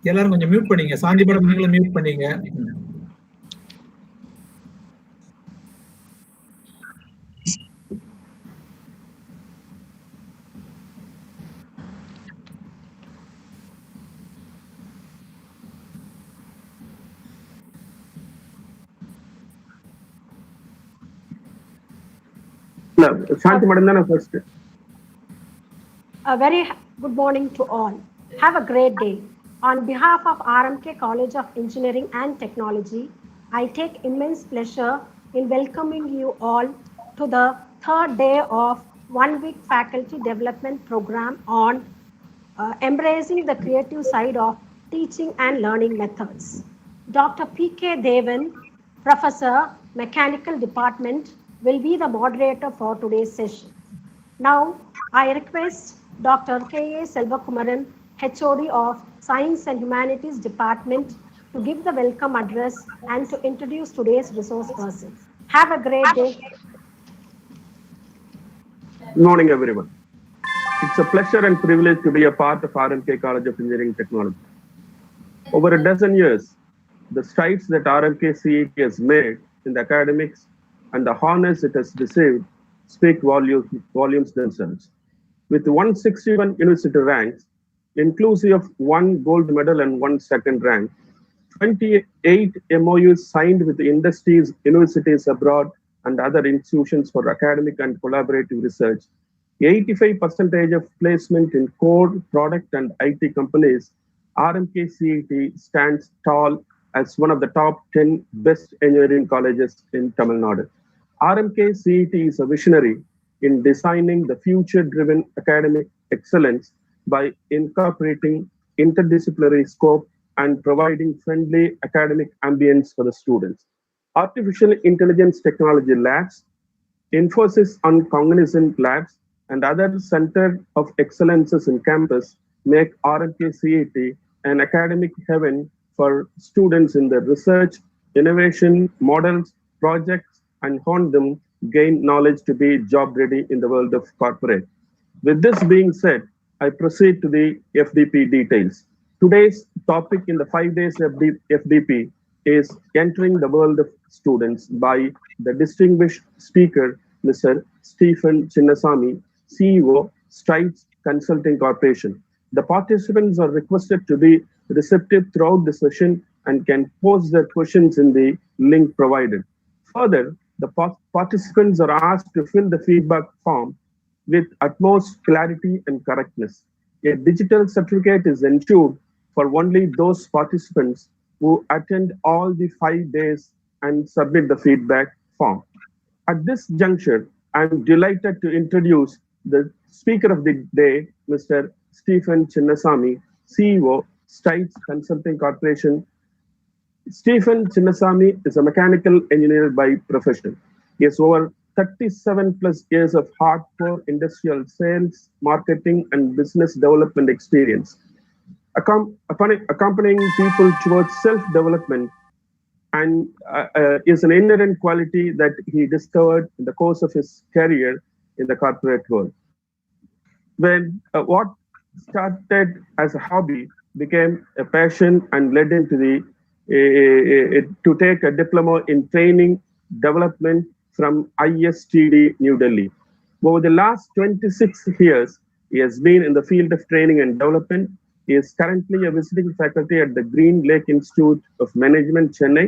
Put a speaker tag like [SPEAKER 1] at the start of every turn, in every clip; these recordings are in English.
[SPEAKER 1] எல்லாரும் கொஞ்சம் மியூட் பண்ணீங்க. சாந்தி மேடம் நீங்களும் மியூட் பண்ணீங்க.
[SPEAKER 2] Shanti madam first.
[SPEAKER 3] A very good morning to all. Have a great day. On behalf of RMK College of Engineering and Technology, I take immense pleasure in welcoming you all to the third day of 1 week faculty development program on embracing the creative side of teaching and learning methods. Dr. P.K. Devan, Professor, Mechanical Department, will be the moderator for today's session. Now, I request Dr. K.A. Selvakumaran, HOD of Science and Humanities Department, to give the welcome address and to introduce today's resource person. Have a great day.
[SPEAKER 2] Good morning, everyone. It's a pleasure and privilege to be a part of RMK College of Engineering and Technology. Over a dozen years, the strides that RMK CET has made in the academics and the honors it has received speak volumes themselves. With 161 university ranks, inclusive of 1 gold medal and 1 second rank, 28 MOUs signed with industries, universities abroad, and other institutions for academic and collaborative research, 85% of placement in core, product, and IT companies, RMK CET stands tall as one of the top 10 best engineering colleges in Tamil Nadu. RMK CET is a visionary in designing the future-driven academic excellence by incorporating interdisciplinary scope and providing friendly academic ambience for the students. Artificial intelligence technology labs, Infosys on Cognizant labs, and other centers of excellences in campus make RMK CET an academic heaven for students in their research, innovation, models, projects, and hone them, gain knowledge to be job ready in the world of corporate. With this being said, I proceed to the FDP details. Today's topic in the 5 days FDP is entering the world of students by the distinguished speaker, Mr. Stephen Chinnasamy, CEO, Strides Consulting Corporation. The participants are requested to be receptive throughout the session and can post their questions in the link provided. Further, the participants are asked to fill the feedback form with utmost clarity and correctness. A digital certificate is ensured for only those participants who attend all the 5 days and submit the feedback form. At this juncture, I'm delighted to introduce the speaker of the day, Mr. Stephen Chinnasamy, CEO, Strides Consulting Corporation. Stephen Chinnasamy is a mechanical engineer by profession. He has over 37 plus years of hardcore industrial sales, marketing, and business development experience. Accompanying people towards self-development and is an inherent quality that he discovered in the course of his career in the corporate world. When what started as a hobby became a passion and led him to take a diploma in training development from ISTD New Delhi. Over the last 26 years, he has been in the field of training and development. He is currently a visiting faculty at the Green Lake Institute of Management, Chennai,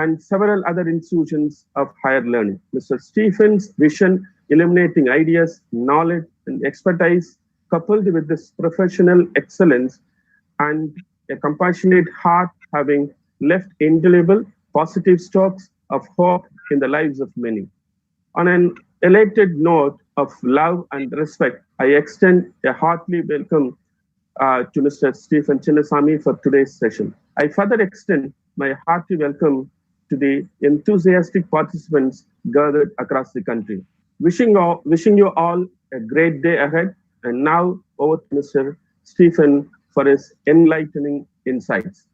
[SPEAKER 2] and several other institutions of higher learning. Mr. Stephen's vision, illuminating ideas, knowledge, and expertise, coupled with this professional excellence and a compassionate heart, having left indelible positive strokes of hope in the lives of many. On an elated note of love and respect, I extend a hearty welcome to Mr. Stephen Chinnasamy for today's session. I further extend my hearty welcome to the enthusiastic participants gathered across the country. Wishing you all a great day ahead. And now over to Mr. Stephen for his enlightening insights.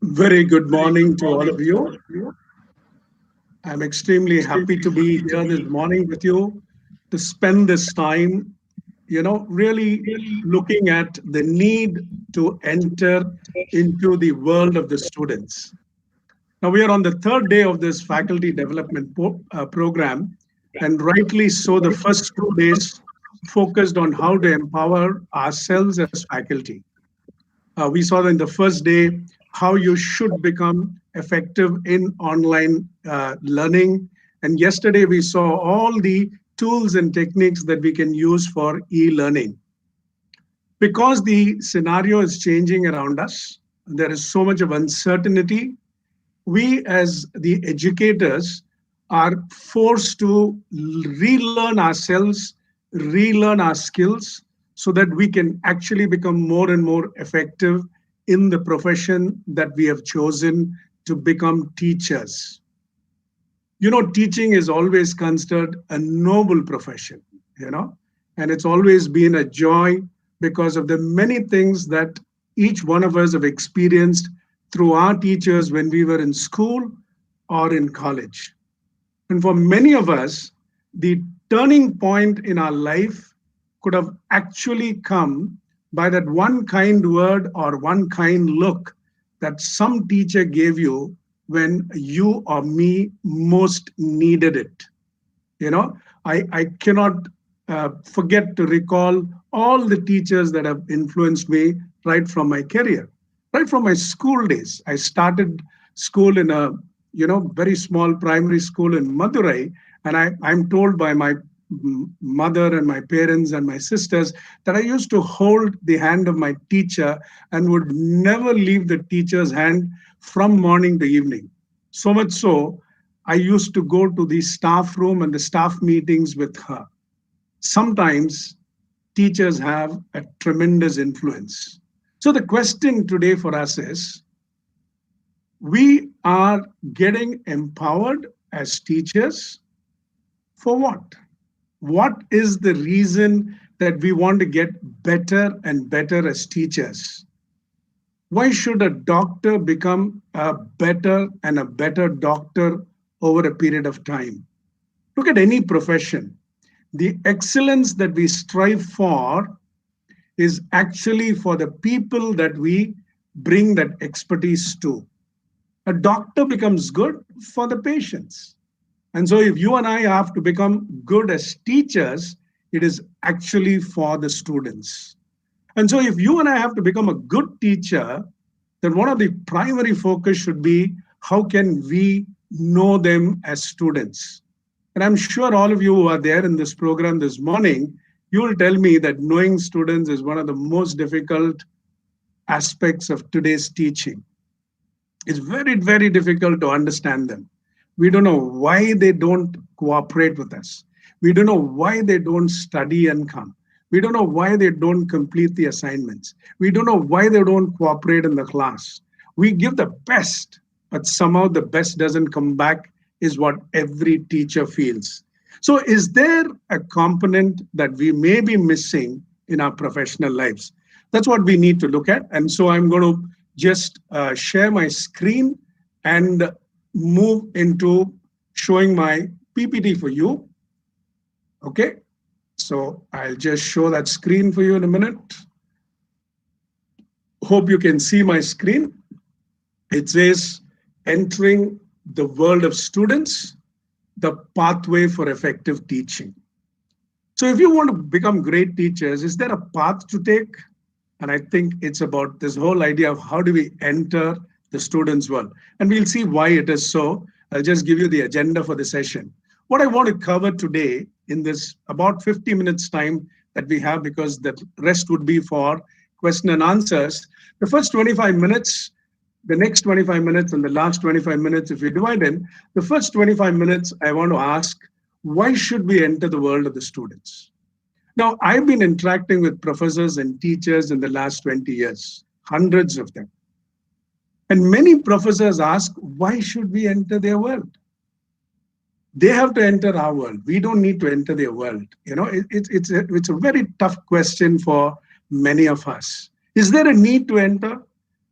[SPEAKER 4] Very good morning to all of you. I'm extremely happy to be here this morning with you to spend this time, really looking at the need to enter into the world of the students. Now, we are on the third day of this faculty development program, and rightly so, the first 2 days focused on how to empower ourselves as faculty. We saw in the first day how you should become effective in online learning. And yesterday we saw all the tools and techniques that we can use for e-learning. Because the scenario is changing around us, there is so much of uncertainty. We as the educators are forced to relearn ourselves, relearn our skills, so that we can actually become more and more effective in the profession that we have chosen to become teachers. Teaching is always considered a noble profession, and it's always been a joy because of the many things that each one of us have experienced through our teachers when we were in school or in college. And for many of us, the turning point in our life could have actually come by that one kind word or one kind look that some teacher gave you when you or me most needed it. I cannot forget to recall all the teachers that have influenced me right from my career, right from my school days. I started school in a very small primary school in Madurai, and I'm told by my mother and my parents and my sisters that I used to hold the hand of my teacher and would never leave the teacher's hand from morning to evening. So much so, I used to go to the staff room and the staff meetings with her. Sometimes teachers have a tremendous influence. So the question today for us is, we are getting empowered as teachers for what? What is the reason that we want to get better and better as teachers? Why should a doctor become a better and a better doctor over a period of time? Look at any profession. The excellence that we strive for is actually for the people that we bring that expertise to. A doctor becomes good for the patients. And so if you and I have to become good as teachers, it is actually for the students. And so if you and I have to become a good teacher, then one of the primary focus should be, how can we know them as students? And I'm sure all of you who are there in this program this morning, you will tell me that knowing students is one of the most difficult aspects of today's teaching. It's very, very difficult to understand them. We don't know why they don't cooperate with us. We don't know why they don't study and come. We don't know why they don't complete the assignments. We don't know why they don't cooperate in the class. We give the best, but somehow the best doesn't come back, is what every teacher feels. So is there a component that we may be missing in our professional lives? That's what we need to look at. And so I'm going to just share my screen and move into showing my PPT for you. Okay, so I'll just show that screen for you in a minute. Hope you can see my screen. It says, entering the world of students, the pathway for effective teaching. So if you want to become great teachers, is there a path to take? And I think it's about this whole idea of how do we enter the students' world. And we'll see why it is so. I'll just give you the agenda for the session. What I want to cover today in this about 50 minutes time that we have, because the rest would be for question and answers. The first 25 minutes, the next 25 minutes, and the last 25 minutes, if you divide in, the first 25 minutes, I want to ask, why should we enter the world of the students? Now, I've been interacting with professors and teachers in the last 20 years, hundreds of them. And many professors ask, why should we enter their world? They have to enter our world. We don't need to enter their world. It's a very tough question for many of us. Is there a need to enter?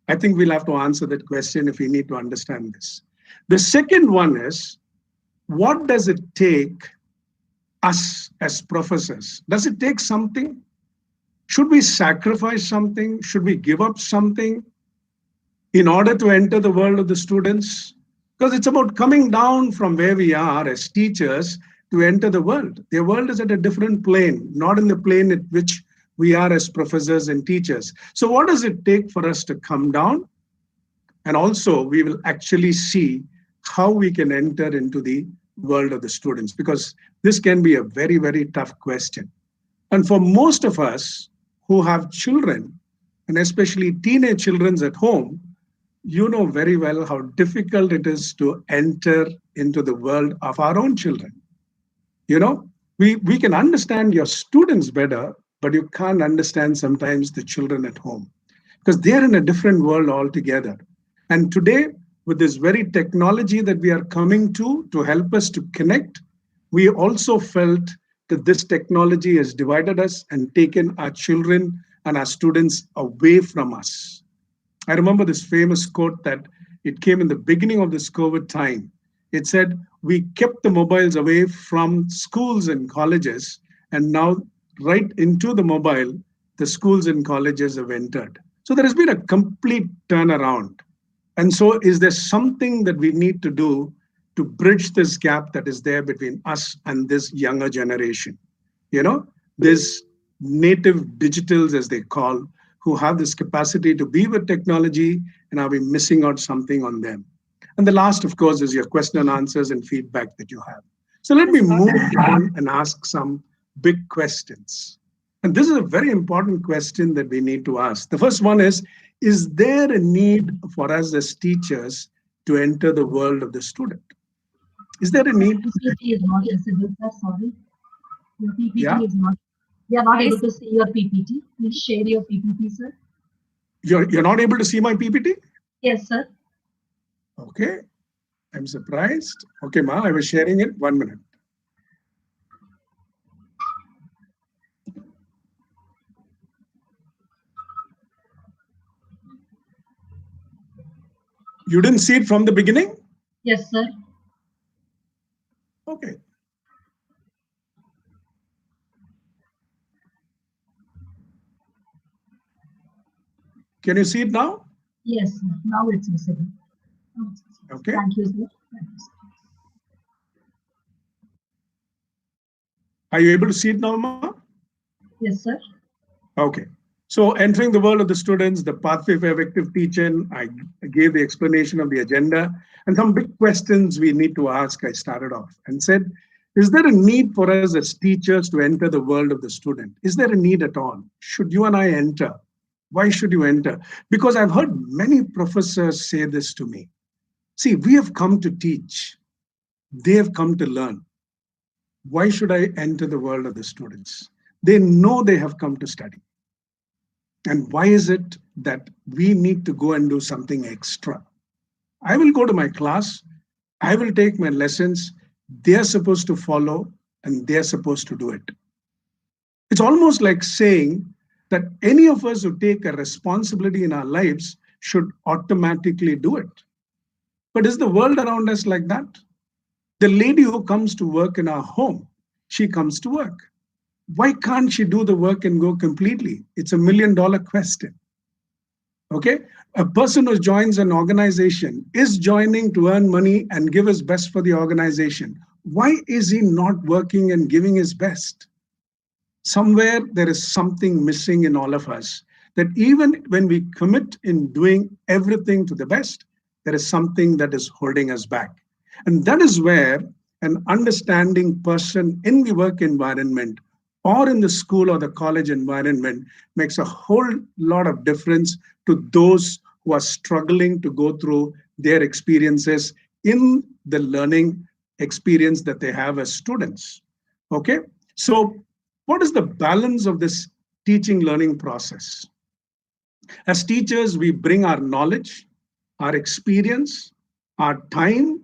[SPEAKER 4] I think we'll have to answer that question if we need to understand this. The second one is, what does it take us as professors? Does it take something? Should we sacrifice something? Should we give up something in order to enter the world of the students? Because it's about coming down from where we are as teachers to enter the world. Their world is at a different plane, not in the plane at which we are as professors and teachers. So what does it take for us to come down? And also, we will actually see how we can enter into the world of the students, because this can be a very, very tough question. And for most of us who have children, and especially teenage children at home, you know very well how difficult it is to enter into the world of our own children. We can understand your students better, but you can't understand sometimes the children at home, because they're in a different world altogether. And today, with this very technology that we are coming to help us to connect, we also felt that this technology has divided us and taken our children and our students away from us. I remember this famous quote that it came in the beginning of this COVID time. It said, we kept the mobiles away from schools and colleges, and now right into the mobile, the schools and colleges have entered. So there has been a complete turnaround. And so is there something that we need to do to bridge this gap that is there between us and this younger generation? This native digitals, as they call, who have this capacity to be with technology, and are we missing out something on them? And the last, of course, is your question and answers and feedback that you have. So let me move on and ask some big questions. And this is a very important question that we need to ask. The first one is there a need for us as teachers to enter the world of the student? Is there a need?
[SPEAKER 5] PPT is not visible, sir. Sorry. Your PPT is not. We are not
[SPEAKER 3] Yes.
[SPEAKER 5] able to see your PPT. Please share your PPT, sir.
[SPEAKER 4] You're not able to see my PPT?
[SPEAKER 5] Yes, sir.
[SPEAKER 4] Okay. I'm surprised. Okay, Ma, I was sharing it. 1 minute. You didn't see it from the beginning?
[SPEAKER 5] Yes, sir.
[SPEAKER 4] Okay. Can you see it now?
[SPEAKER 5] Yes, sir. Now it's visible.
[SPEAKER 4] Okay.
[SPEAKER 5] Thank you, sir. Thank you, sir.
[SPEAKER 4] Are you able to see it now, Ma?
[SPEAKER 5] Yes, sir.
[SPEAKER 4] Okay. So entering the world of the students, the pathway for effective teaching, I gave the explanation of the agenda, and some big questions we need to ask. I started off and said, is there a need for us as teachers to enter the world of the student? Is there a need at all? Should you and I enter? Why should you enter? Because I've heard many professors say this to me. See, we have come to teach. They have come to learn. Why should I enter the world of the students? They know they have come to study. And why is it that we need to go and do something extra? I will go to my class. I will take my lessons. They're supposed to follow, and they're supposed to do it. It's almost like saying that any of us who take a responsibility in our lives should automatically do it. But is the world around us like that? The lady who comes to work in our home, she comes to work. Why can't she do the work and go completely? It's $1 million question. Okay? A person who joins an organization is joining to earn money and give his best for the organization. Why is he not working and giving his best? Somewhere there is something missing in all of us, that even when we commit in doing everything to the best, there is something that is holding us back. And that is where an understanding person in the work environment or in the school or the college environment makes a whole lot of difference to those who are struggling to go through their experiences in the learning experience that they have as students. Okay, so what is the balance of this teaching learning process? As teachers, we bring our knowledge, our experience, our time,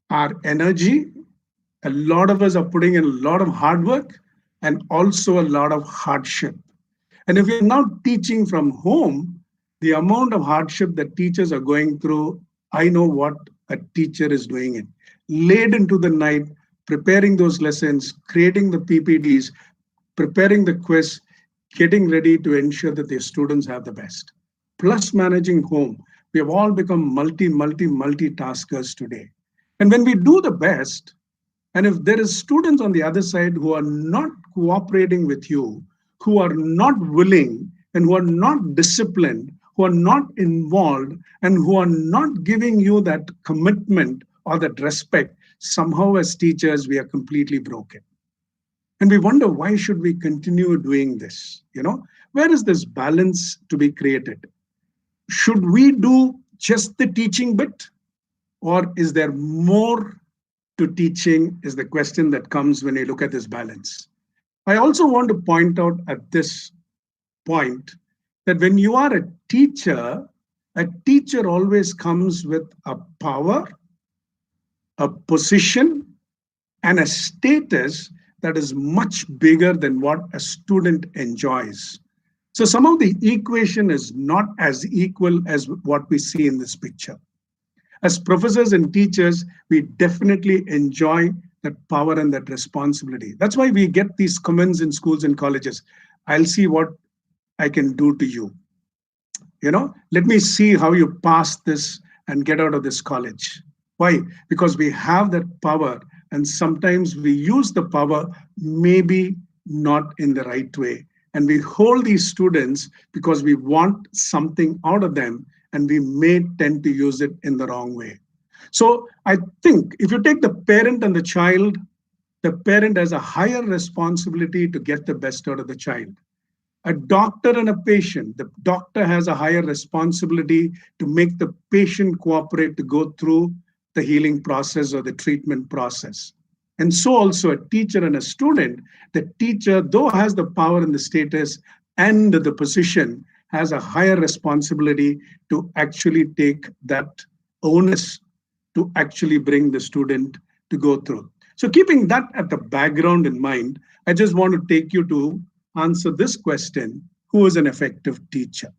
[SPEAKER 4] our energy, A lot of us are putting in a lot of hard work and also a lot of hardship. And if you're now teaching from home, the amount of hardship that teachers are going through, I know what a teacher is doing it. Late into the night, preparing those lessons, creating the PPTs, preparing the quiz, getting ready to ensure that their students have the best. Plus managing home. We have all become multi-taskers today. And when we do the best, and if there is students on the other side who are not cooperating with you, who are not willing and who are not disciplined, who are not involved, and who are not giving you that commitment or that respect, somehow as teachers, we are completely broken. And we wonder, why should we continue doing this? Where is this balance to be created? Should we do just the teaching bit, or is there more to teaching, is the question that comes when you look at this balance. I also want to point out at this point that when you are a teacher always comes with a power, a position, and a status that is much bigger than what a student enjoys. So some of the equation is not as equal as what we see in this picture. As professors and teachers, we definitely enjoy that power and that responsibility. That's why we get these comments in schools and colleges. I'll see what I can do to you. Let me see how you pass this and get out of this college. Why? Because we have that power, and sometimes we use the power maybe not in the right way. And we hold these students because we want something out of them, and we may tend to use it in the wrong way. So I think if you take the parent and the child, the parent has a higher responsibility to get the best out of the child. A doctor and a patient, the doctor has a higher responsibility to make the patient cooperate to go through the healing process or the treatment process. And so also a teacher and a student, the teacher, though has the power and the status and the position, has a higher responsibility to actually take that onus to actually bring the student to go through. So keeping that at the background in mind, I just want to take you to answer this question: who is an effective teacher?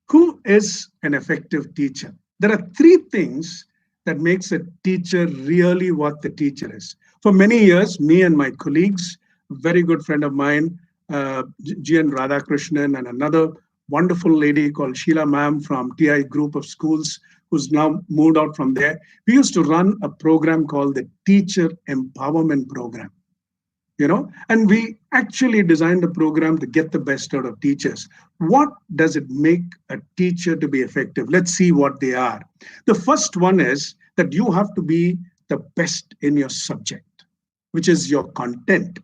[SPEAKER 4] Who is an effective teacher? There are three things that makes a teacher really what the teacher is. For many years, me and my colleagues, a very good friend of mine, G.N. Radhakrishnan, and another wonderful lady called Sheila Ma'am from TI Group of Schools, who's now moved out from there. We used to run a program called the Teacher Empowerment Program. And we actually designed a program to get the best out of teachers. What does it make a teacher to be effective? Let's see what they are. The first one is that you have to be the best in your subject, which is your content.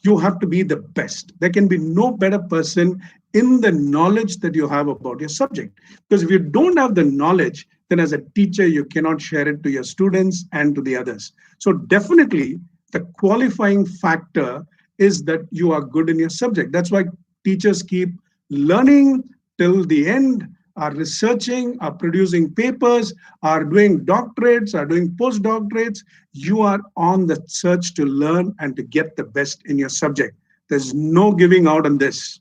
[SPEAKER 4] You have to be the best. There can be no better person in the knowledge that you have about your subject. Because if you don't have the knowledge, then as a teacher, you cannot share it to your students and to the others. So definitely, the qualifying factor is that you are good in your subject. That's why teachers keep learning till the end, are researching, are producing papers, are doing doctorates, are doing postdoctorates. You are on the search to learn and to get the best in your subject. There's no giving out on this.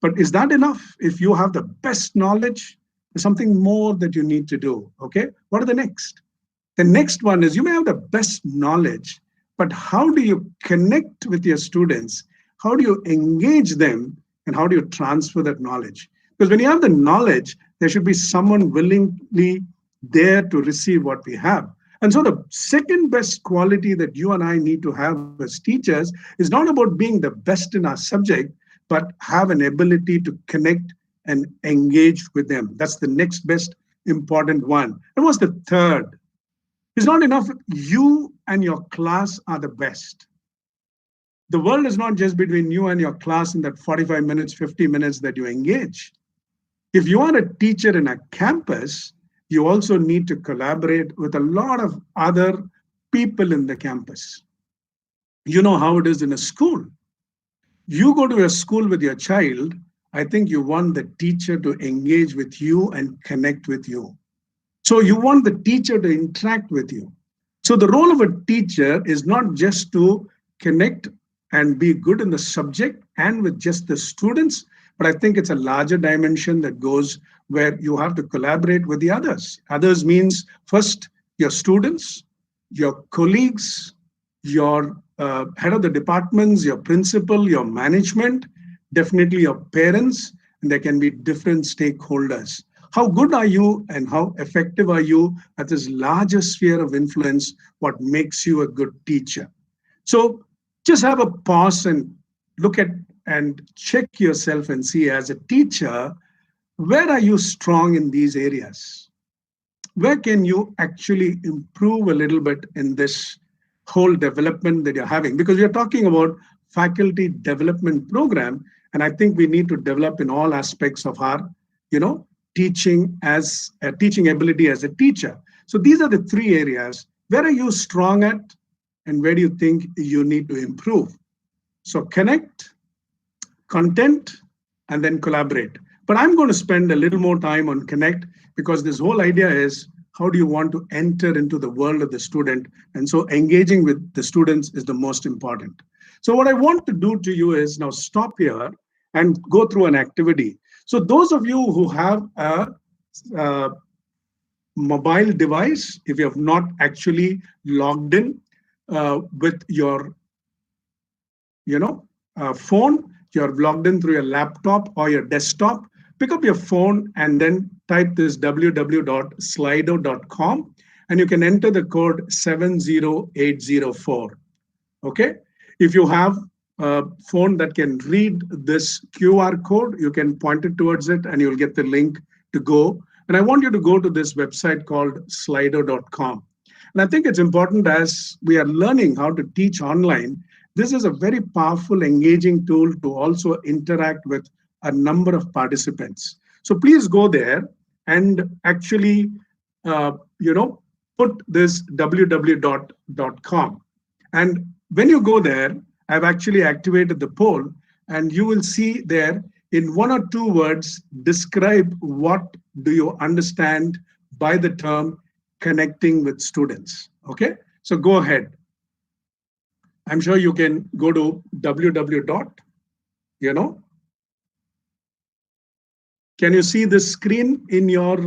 [SPEAKER 4] But is that enough? If you have the best knowledge, there's something more that you need to do. Okay, what are the next? The next one is you may have the best knowledge, but how do you connect with your students? How do you engage them? And how do you transfer that knowledge? Because when you have the knowledge, there should be someone willingly there to receive what we have. And so the second best quality that you and I need to have as teachers is not about being the best in our subject, but have an ability to connect and engage with them. That's the next best important one. And what's the third? It's not enough you and your class are the best. The world is not just between you and your class in that 45 minutes, 50 minutes that you engage. If you are a teacher in a campus, you also need to collaborate with a lot of other people in the campus. You know how it is in a school. You go to a school with your child, I think you want the teacher to engage with you and connect with you. So you want the teacher to interact with you. So the role of a teacher is not just to connect and be good in the subject and with just the students, but I think it's a larger dimension that goes where you have to collaborate with the others. Others means first your students, your colleagues, your head of the departments, your principal, your management, definitely your parents, and there can be different stakeholders. How good are you and how effective are you at this larger sphere of influence? What makes you a good teacher? So just have a pause and look at and check yourself and see, as a teacher, where are you strong in these areas? Where can you actually improve a little bit in this whole development that you're having? Because we're talking about faculty development program, and I think we need to develop in all aspects of our, teaching as a teaching ability as a teacher. So these are the three areas. Where are you strong at, and where do you think you need to improve? So connect, content, and then collaborate. But I'm going to spend a little more time on connect, because this whole idea is, how do you want to enter into the world of the student? And so engaging with the students is the most important. So what I want to do to you is now stop here and go through an activity. So those of you who have a mobile device, if you have not actually logged in with your phone, you're logged in through your laptop or your desktop, pick up your phone and then type this www.slido.com, and you can enter the code 70804. Okay. If you have a phone that can read this QR code, you can point it towards it and you'll get the link to go. And I want you to go to this website called slido.com. And I think it's important, as we are learning how to teach online, this is a very powerful, engaging tool to also interact with a number of participants. So please go there and actually, put this www.com. And when you go there, I've actually activated the poll, and you will see there, in one or two words, describe what do you understand by the term connecting with students. Okay, so go ahead. I'm sure you can go to www. Can you see the screen in your,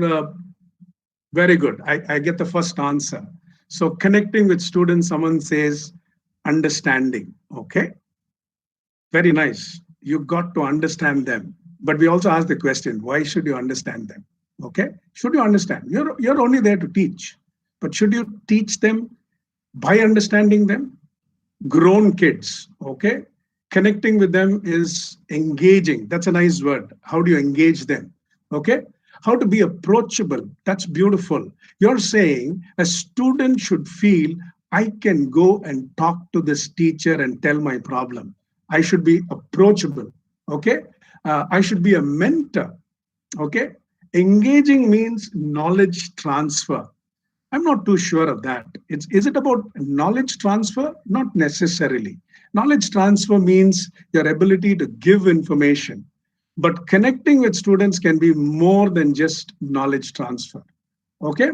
[SPEAKER 4] very good. I get the first answer. So connecting with students, someone says understanding. Okay, very nice. You got to understand them. But we also ask the question, why should you understand them? Okay, should you understand? You're only there to teach, but should you teach them by understanding them? Grown kids, okay? Connecting with them is engaging. That's a nice word. How do you engage them? Okay? How to be approachable. That's beautiful. You're saying a student should feel, I can go and talk to this teacher and tell my problem. I should be approachable. Okay? I should be a mentor. Okay? Engaging means knowledge transfer. I'm not too sure of that. Is it about knowledge transfer? Not necessarily. Knowledge transfer means your ability to give information. But connecting with students can be more than just knowledge transfer. Okay?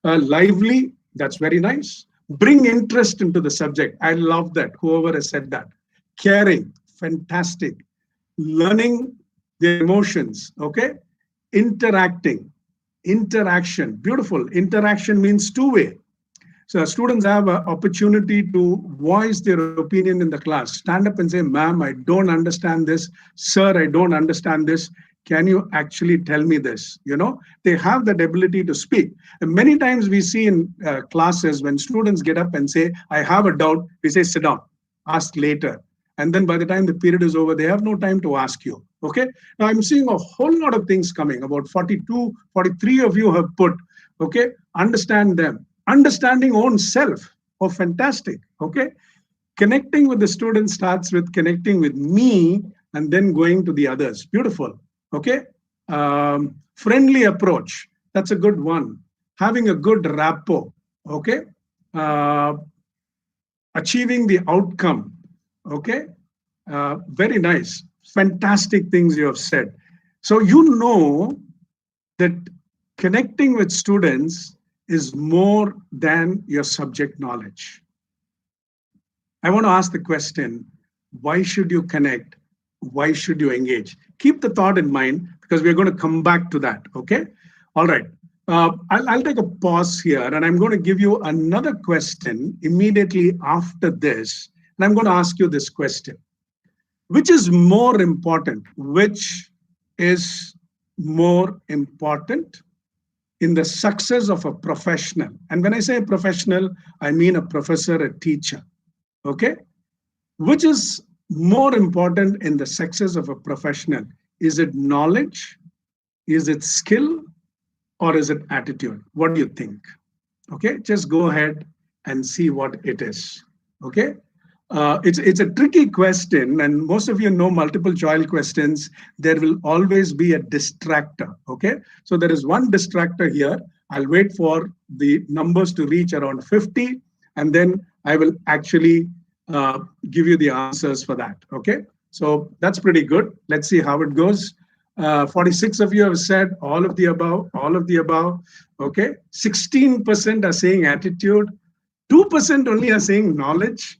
[SPEAKER 4] Lively, that's very nice. Bring interest into the subject. I love that, whoever has said that. Caring, fantastic. Learning the emotions, okay? Interaction, beautiful. Interaction means two-way. So students have an opportunity to voice their opinion in the class. Stand up and say, ma'am, I don't understand this. Sir, I don't understand this. Can you actually tell me this? They have that ability to speak. And many times we see in classes, when students get up and say, I have a doubt, we say, sit down, ask later. And then by the time the period is over, they have no time to ask you. Okay. Now I'm seeing a whole lot of things coming. About 42, 43 of you have put, okay, understand them. Understanding own self. Oh, fantastic. Okay. Connecting with the student starts with connecting with me and then going to the others. Beautiful. Okay. Friendly approach. That's a good one. Having a good rapport. Okay. Achieving the outcome. Okay. Very nice. Fantastic things you have said. So you know that connecting with students is more than your subject knowledge. I want to ask the question, why should you connect? Why should you engage? Keep the thought in mind because we're going to come back to that, okay? All right. I'll take a pause here and I'm going to give you another question immediately after this. And I'm going to ask you this question. Which is more important? Which is more important in the success of a professional? And when I say a professional, I mean a professor, a teacher. Okay? Which is more important in the success of a professional? Is it knowledge? Is it skill? Or is it attitude? What do you think? Okay, just go ahead and see what it is. Okay, it's a tricky question, and most of you know multiple choice questions. There will always be a distractor. Okay, so there is one distractor here. I'll wait for the numbers to reach around 50, and then I will actually give you the answers for that. Okay, so that's pretty good. Let's see how it goes. 46 of you have said all of the above, all of the above. Okay, 16% are saying attitude, 2% only are saying knowledge,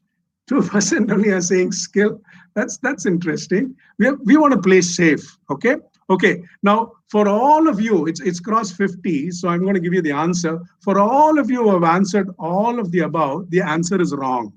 [SPEAKER 4] 2% only are saying skill. That's interesting. We want to play safe. Okay. Okay. Now, for all of you, it's crossed 50, so I'm going to give you the answer. For all of you who have answered all of the above, the answer is wrong.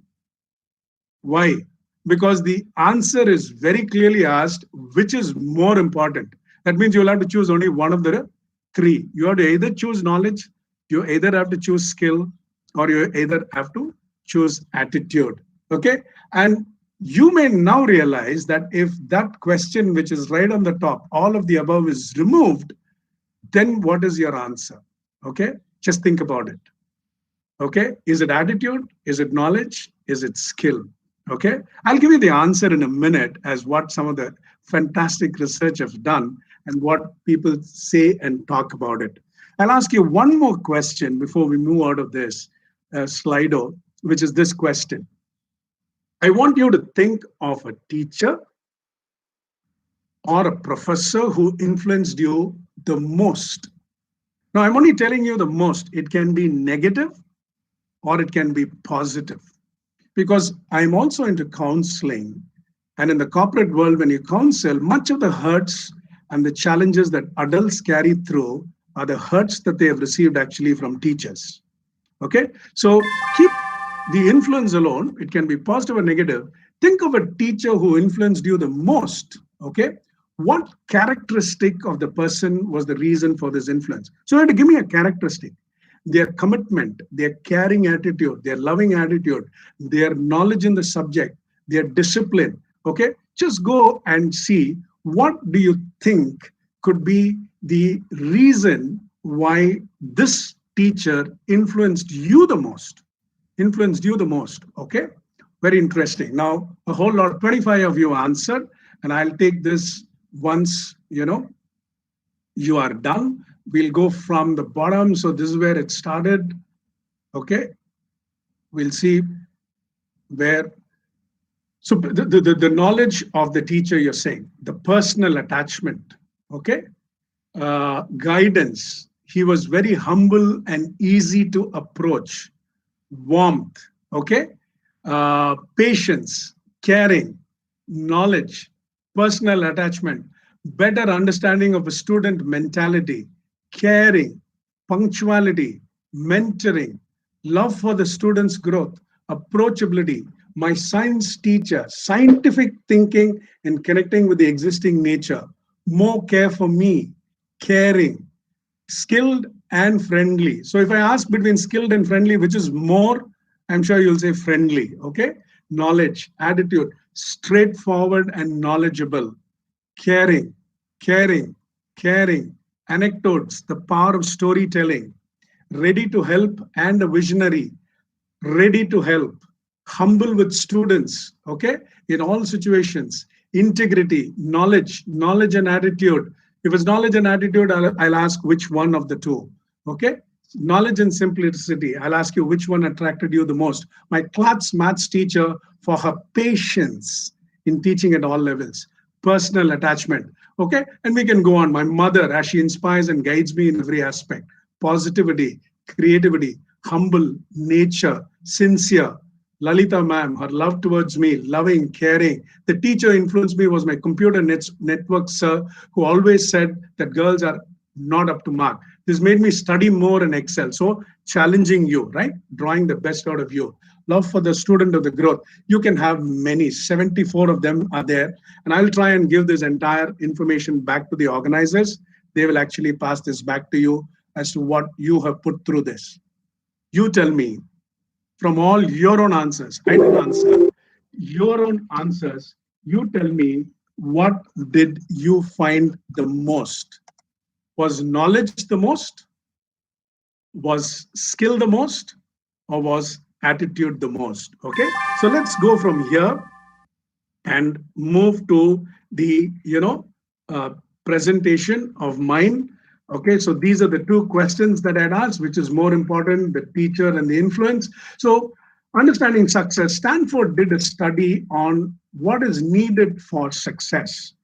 [SPEAKER 4] Why? Because the answer is very clearly asked, which is more important. That means you'll have to choose only one of the three. You have to either choose knowledge, you either have to choose skill, or you either have to choose attitude. Okay? And you may now realize that if that question, which is right on the top, all of the above is removed, then what is your answer? Okay? Just think about it. Okay? Is it attitude? Is it knowledge? Is it skill? Okay, I'll give you the answer in a minute as what some of the fantastic research have done and what people say and talk about it. I'll ask you one more question before we move out of this Slido, which is this question. I want you to think of a teacher or a professor who influenced you the most. Now, I'm only telling you the most. It can be negative or it can be positive. Because I'm also into counseling, and in the corporate world, when you counsel, much of the hurts and the challenges that adults carry through are the hurts that they have received actually from teachers. Okay, so keep the influence alone. It can be positive or negative. Think of a teacher who influenced you the most. Okay, what characteristic of the person was the reason for this influence? So you have to give me a characteristic. Their commitment, their caring attitude, their loving attitude, their knowledge in the subject, their discipline. Okay, just go and see what do you think could be the reason why this teacher influenced you the most. Okay, very interesting. Now, a whole lot, 25 of you answered, and I'll take this once, you are done. We'll go from the bottom. So this is where it started. Okay. We'll see where. So the knowledge of the teacher, you're saying, the personal attachment. Okay. Guidance. He was very humble and easy to approach. Warmth. Okay. Patience, caring, knowledge, personal attachment, better understanding of a student mentality, caring, punctuality, mentoring, love for the student's growth, approachability, my science teacher, scientific thinking and connecting with the existing nature, more care for me, caring, skilled and friendly. So if I ask between skilled and friendly, which is more, I'm sure you'll say friendly, okay? Knowledge, attitude, straightforward and knowledgeable, caring, anecdotes, the power of storytelling, ready to help and a visionary, ready to help, humble with students, okay, in all situations, integrity, knowledge and attitude. If it's knowledge and attitude, I'll ask which one of the two, okay? Knowledge and simplicity, I'll ask you which one attracted you the most. My class maths teacher for her patience in teaching at all levels, personal attachment, okay? And we can go on. My mother, as she inspires and guides me in every aspect, positivity, creativity, humble, nature, sincere. Lalita ma'am, her love towards me, loving, caring. The teacher influenced me was my computer network sir, who always said that girls are not up to mark. This made me study more and excel. So challenging you, right? Drawing the best out of you. Love for the student of the growth. You can have many, 74 of them are there. And I'll try and give this entire information back to the organizers. They will actually pass this back to you as to what you have put through this. You tell me, from all your own answers, I didn't answer, your own answers, you tell me, what did you find the most? Was knowledge the most? Was skill the most? Or was attitude the most? Okay, so let's go from here and move to the, presentation of mine. Okay, so these are the two questions that I'd asked, which is more important, the teacher and the influence. So understanding success, Stanford did a study on what is needed for success.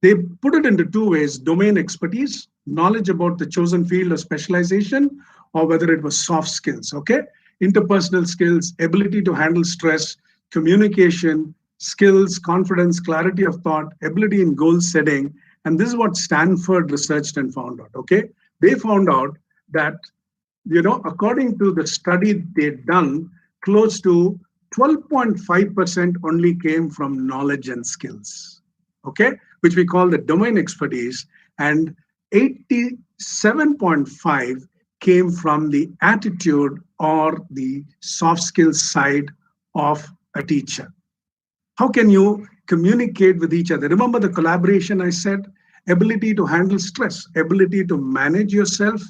[SPEAKER 4] They put it into two ways: domain expertise, knowledge about the chosen field or specialization, or whether it was soft skills, okay? Interpersonal skills, ability to handle stress, communication, skills, confidence, clarity of thought, ability in goal setting. And this is what Stanford researched and found out, okay? They found out that, according to the study they'd done, close to 12.5% only came from knowledge and skills, okay? Which we call the domain expertise, and 87.5 came from the attitude or the soft skills side of a teacher. How can you communicate with each other? Remember the collaboration I said? Ability to handle stress, ability to manage yourself,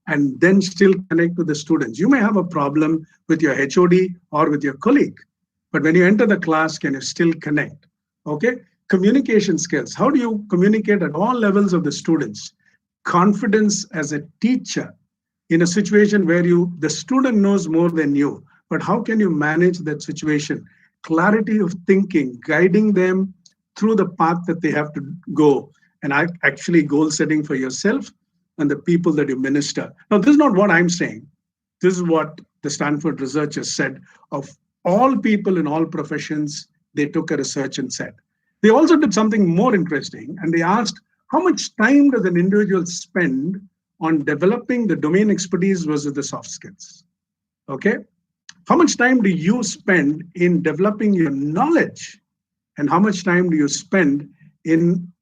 [SPEAKER 4] and then still connect with the students. You may have a problem with your HOD or with your colleague, but when you enter the class, can you still connect? Okay? Communication skills. How do you communicate at all levels of the students? Confidence as a teacher in a situation where the student knows more than you, but how can you manage that situation? Clarity of thinking, guiding them through the path that they have to go, and actually goal setting for yourself and the people that you minister. Now, this is not what I'm saying. This is what the Stanford researchers said of all people in all professions. They took a research and said. They also did something more interesting, and they asked, how much time does an individual spend on developing the domain expertise versus the soft skills? Okay? How much time do you spend in developing your knowledge? And how much time do you spend in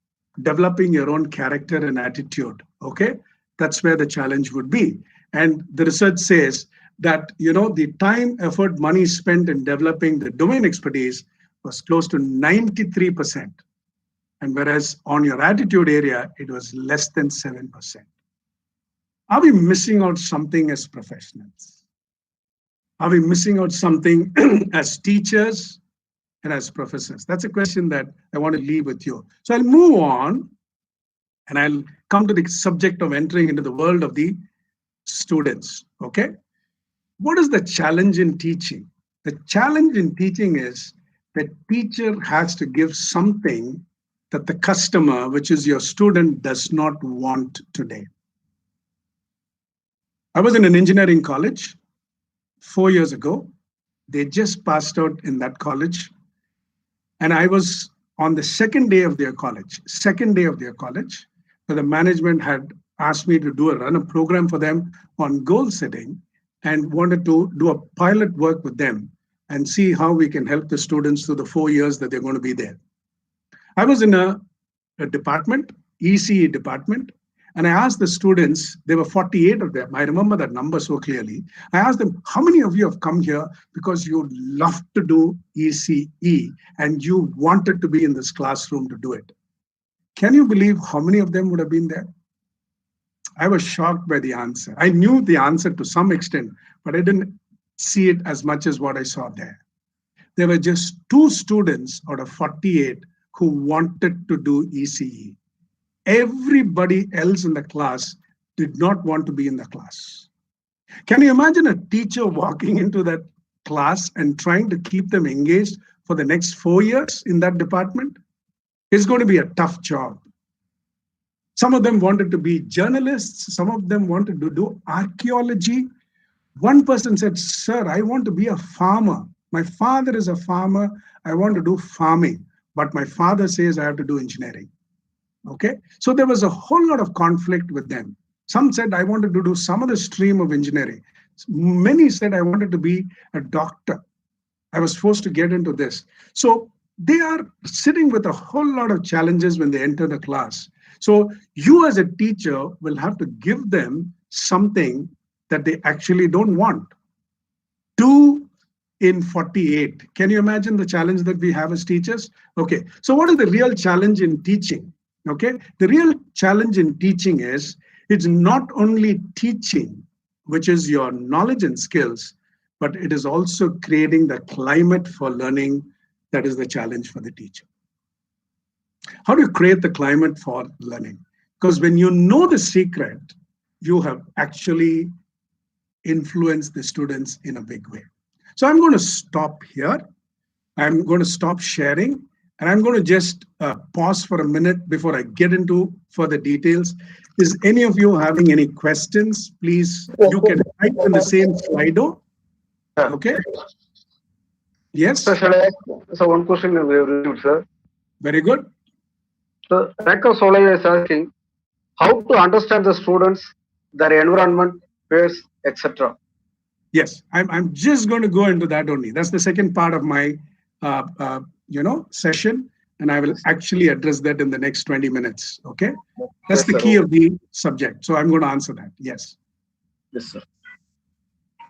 [SPEAKER 4] developing your own character and attitude? Okay? That's where the challenge would be. And the research says that, the time, effort, money spent in developing the domain expertise was close to 93%. And whereas on your attitude area, it was less than 7%. Are we missing out something as professionals? Are we missing out something as teachers and as professors? That's a question that I want to leave with you. So I'll move on and I'll come to the subject of entering into the world of the students, okay? What is the challenge in teaching? The challenge in teaching is the teacher has to give something that the customer, which is your student, does not want today. I was in an engineering college 4 years ago. They just passed out in that college. And I was on the second day of their college, where the management had asked me to run a program for them on goal setting and wanted to do a pilot work with them and see how we can help the students through the 4 years that they're going to be there. I was in a department, ECE department, and I asked the students, there were 48 of them. I remember that number so clearly. I asked them, how many of you have come here because you love to do ECE and you wanted to be in this classroom to do it? Can you believe how many of them would have been there? I was shocked by the answer. I knew the answer to some extent, but I didn't see it as much as what I saw there. There were just 2 students out of 48 who wanted to do ECE. Everybody else in the class did not want to be in the class. Can you imagine a teacher walking into that class and trying to keep them engaged for the next 4 years in that department? It's going to be a tough job. Some of them wanted to be journalists. Some of them wanted to do archaeology. One person said, "Sir, I want to be a farmer. My father is a farmer. I want to do farming, but my father says I have to do engineering." Okay. So there was a whole lot of conflict with them. Some said, "I wanted to do some other stream of engineering." Many said, "I wanted to be a doctor. I was forced to get into this." So they are sitting with a whole lot of challenges when they enter the class. So you as a teacher will have to give them something that they actually don't want. 2 in 48. Can you imagine the challenge that we have as teachers? Okay. So what is the real challenge in teaching? Okay. The real challenge in teaching is it's not only teaching, which is your knowledge and skills, but it is also creating the climate for learning. That is the challenge for the teacher. How do you create the climate for learning? Because when you know the secret, you have actually influenced the students in a big way. So I'm going to stop here. I'm going to stop sharing, and I'm going to just pause for a minute before I get into further details. Is any of you having any questions? Please, you can type in the same Slido. Okay. Yes.
[SPEAKER 6] So one question we have received, sir.
[SPEAKER 4] Very good.
[SPEAKER 6] So Rekha Solaya is asking how to understand the students, their environment, peers, etc.
[SPEAKER 4] Yes, I'm just going to go into that only. That's the second part of my session, and I will actually address that in the next 20 minutes. Okay, that's the key of the subject. So I'm going to answer that. Yes.
[SPEAKER 6] Yes, sir.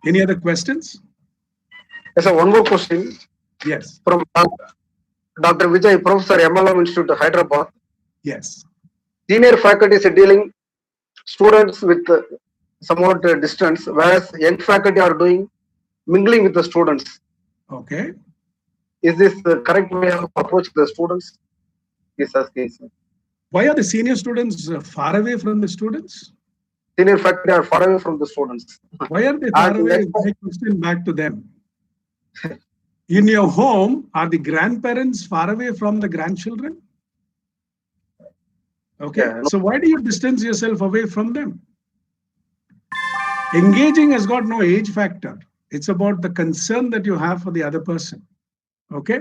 [SPEAKER 4] Any other questions?
[SPEAKER 6] Yes, sir. One more question.
[SPEAKER 4] Yes.
[SPEAKER 6] From Dr. Vijay, Professor, MLM Institute, Hyderabad.
[SPEAKER 4] Yes.
[SPEAKER 6] Senior faculty is dealing students with somewhat distance, whereas young faculty are doing mingling with the students.
[SPEAKER 4] Okay.
[SPEAKER 6] Is this the correct way of approaching the students? Yes, asking.
[SPEAKER 4] Why are the senior students far away from the students?
[SPEAKER 6] Senior faculty are far away from the students.
[SPEAKER 4] Why are they far away? My question back to them. In your home, are the grandparents far away from the grandchildren? Okay. Yeah. So why do you distance yourself away from them? Engaging has got no age factor. It's about the concern that you have for the other person. Okay.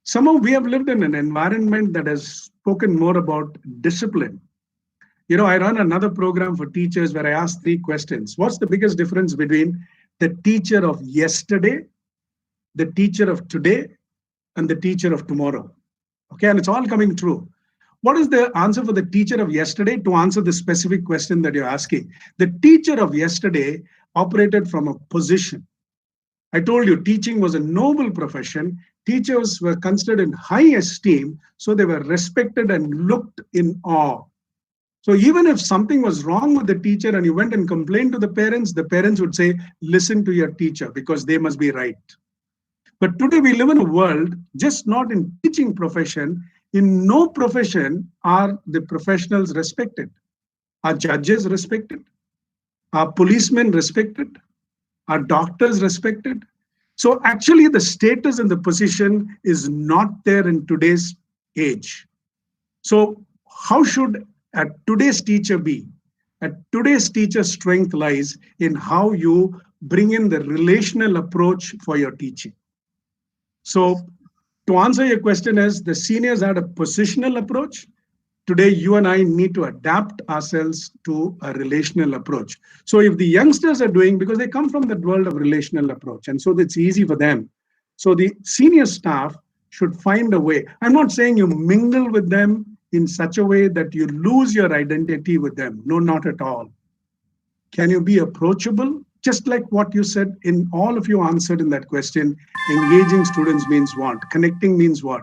[SPEAKER 4] Somehow we have lived in an environment that has spoken more about discipline. You know, I run another program for teachers where I ask 3 questions. What's the biggest difference between the teacher of yesterday, the teacher of today, and the teacher of tomorrow? Okay. And it's all coming true. What is the answer for the teacher of yesterday? To answer the specific question that you're asking, the teacher of yesterday operated from a position. I told you teaching was a noble profession. Teachers were considered in high esteem, so they were respected and looked in awe. So even if something was wrong with the teacher and you went and complained to the parents would say, listen to your teacher because they must be right. But today we live in a world, just not in teaching profession, in no profession are the professionals respected. Are judges respected? Are policemen respected? Are doctors respected? So actually the status and the position is not there in today's age. So how should a today's teacher be? A today's teacher's strength lies in how you bring in the relational approach for your teaching. So to answer your question is, the seniors had a positional approach. Today, you and I need to adapt ourselves to a relational approach. So if the youngsters are doing, because they come from that world of relational approach, and so it's easy for them. So the senior staff should find a way. I'm not saying you mingle with them in such a way that you lose your identity with them. No, not at all. Can you be approachable? Just like what you said, in all of you answered in that question, engaging students means what? Connecting means what?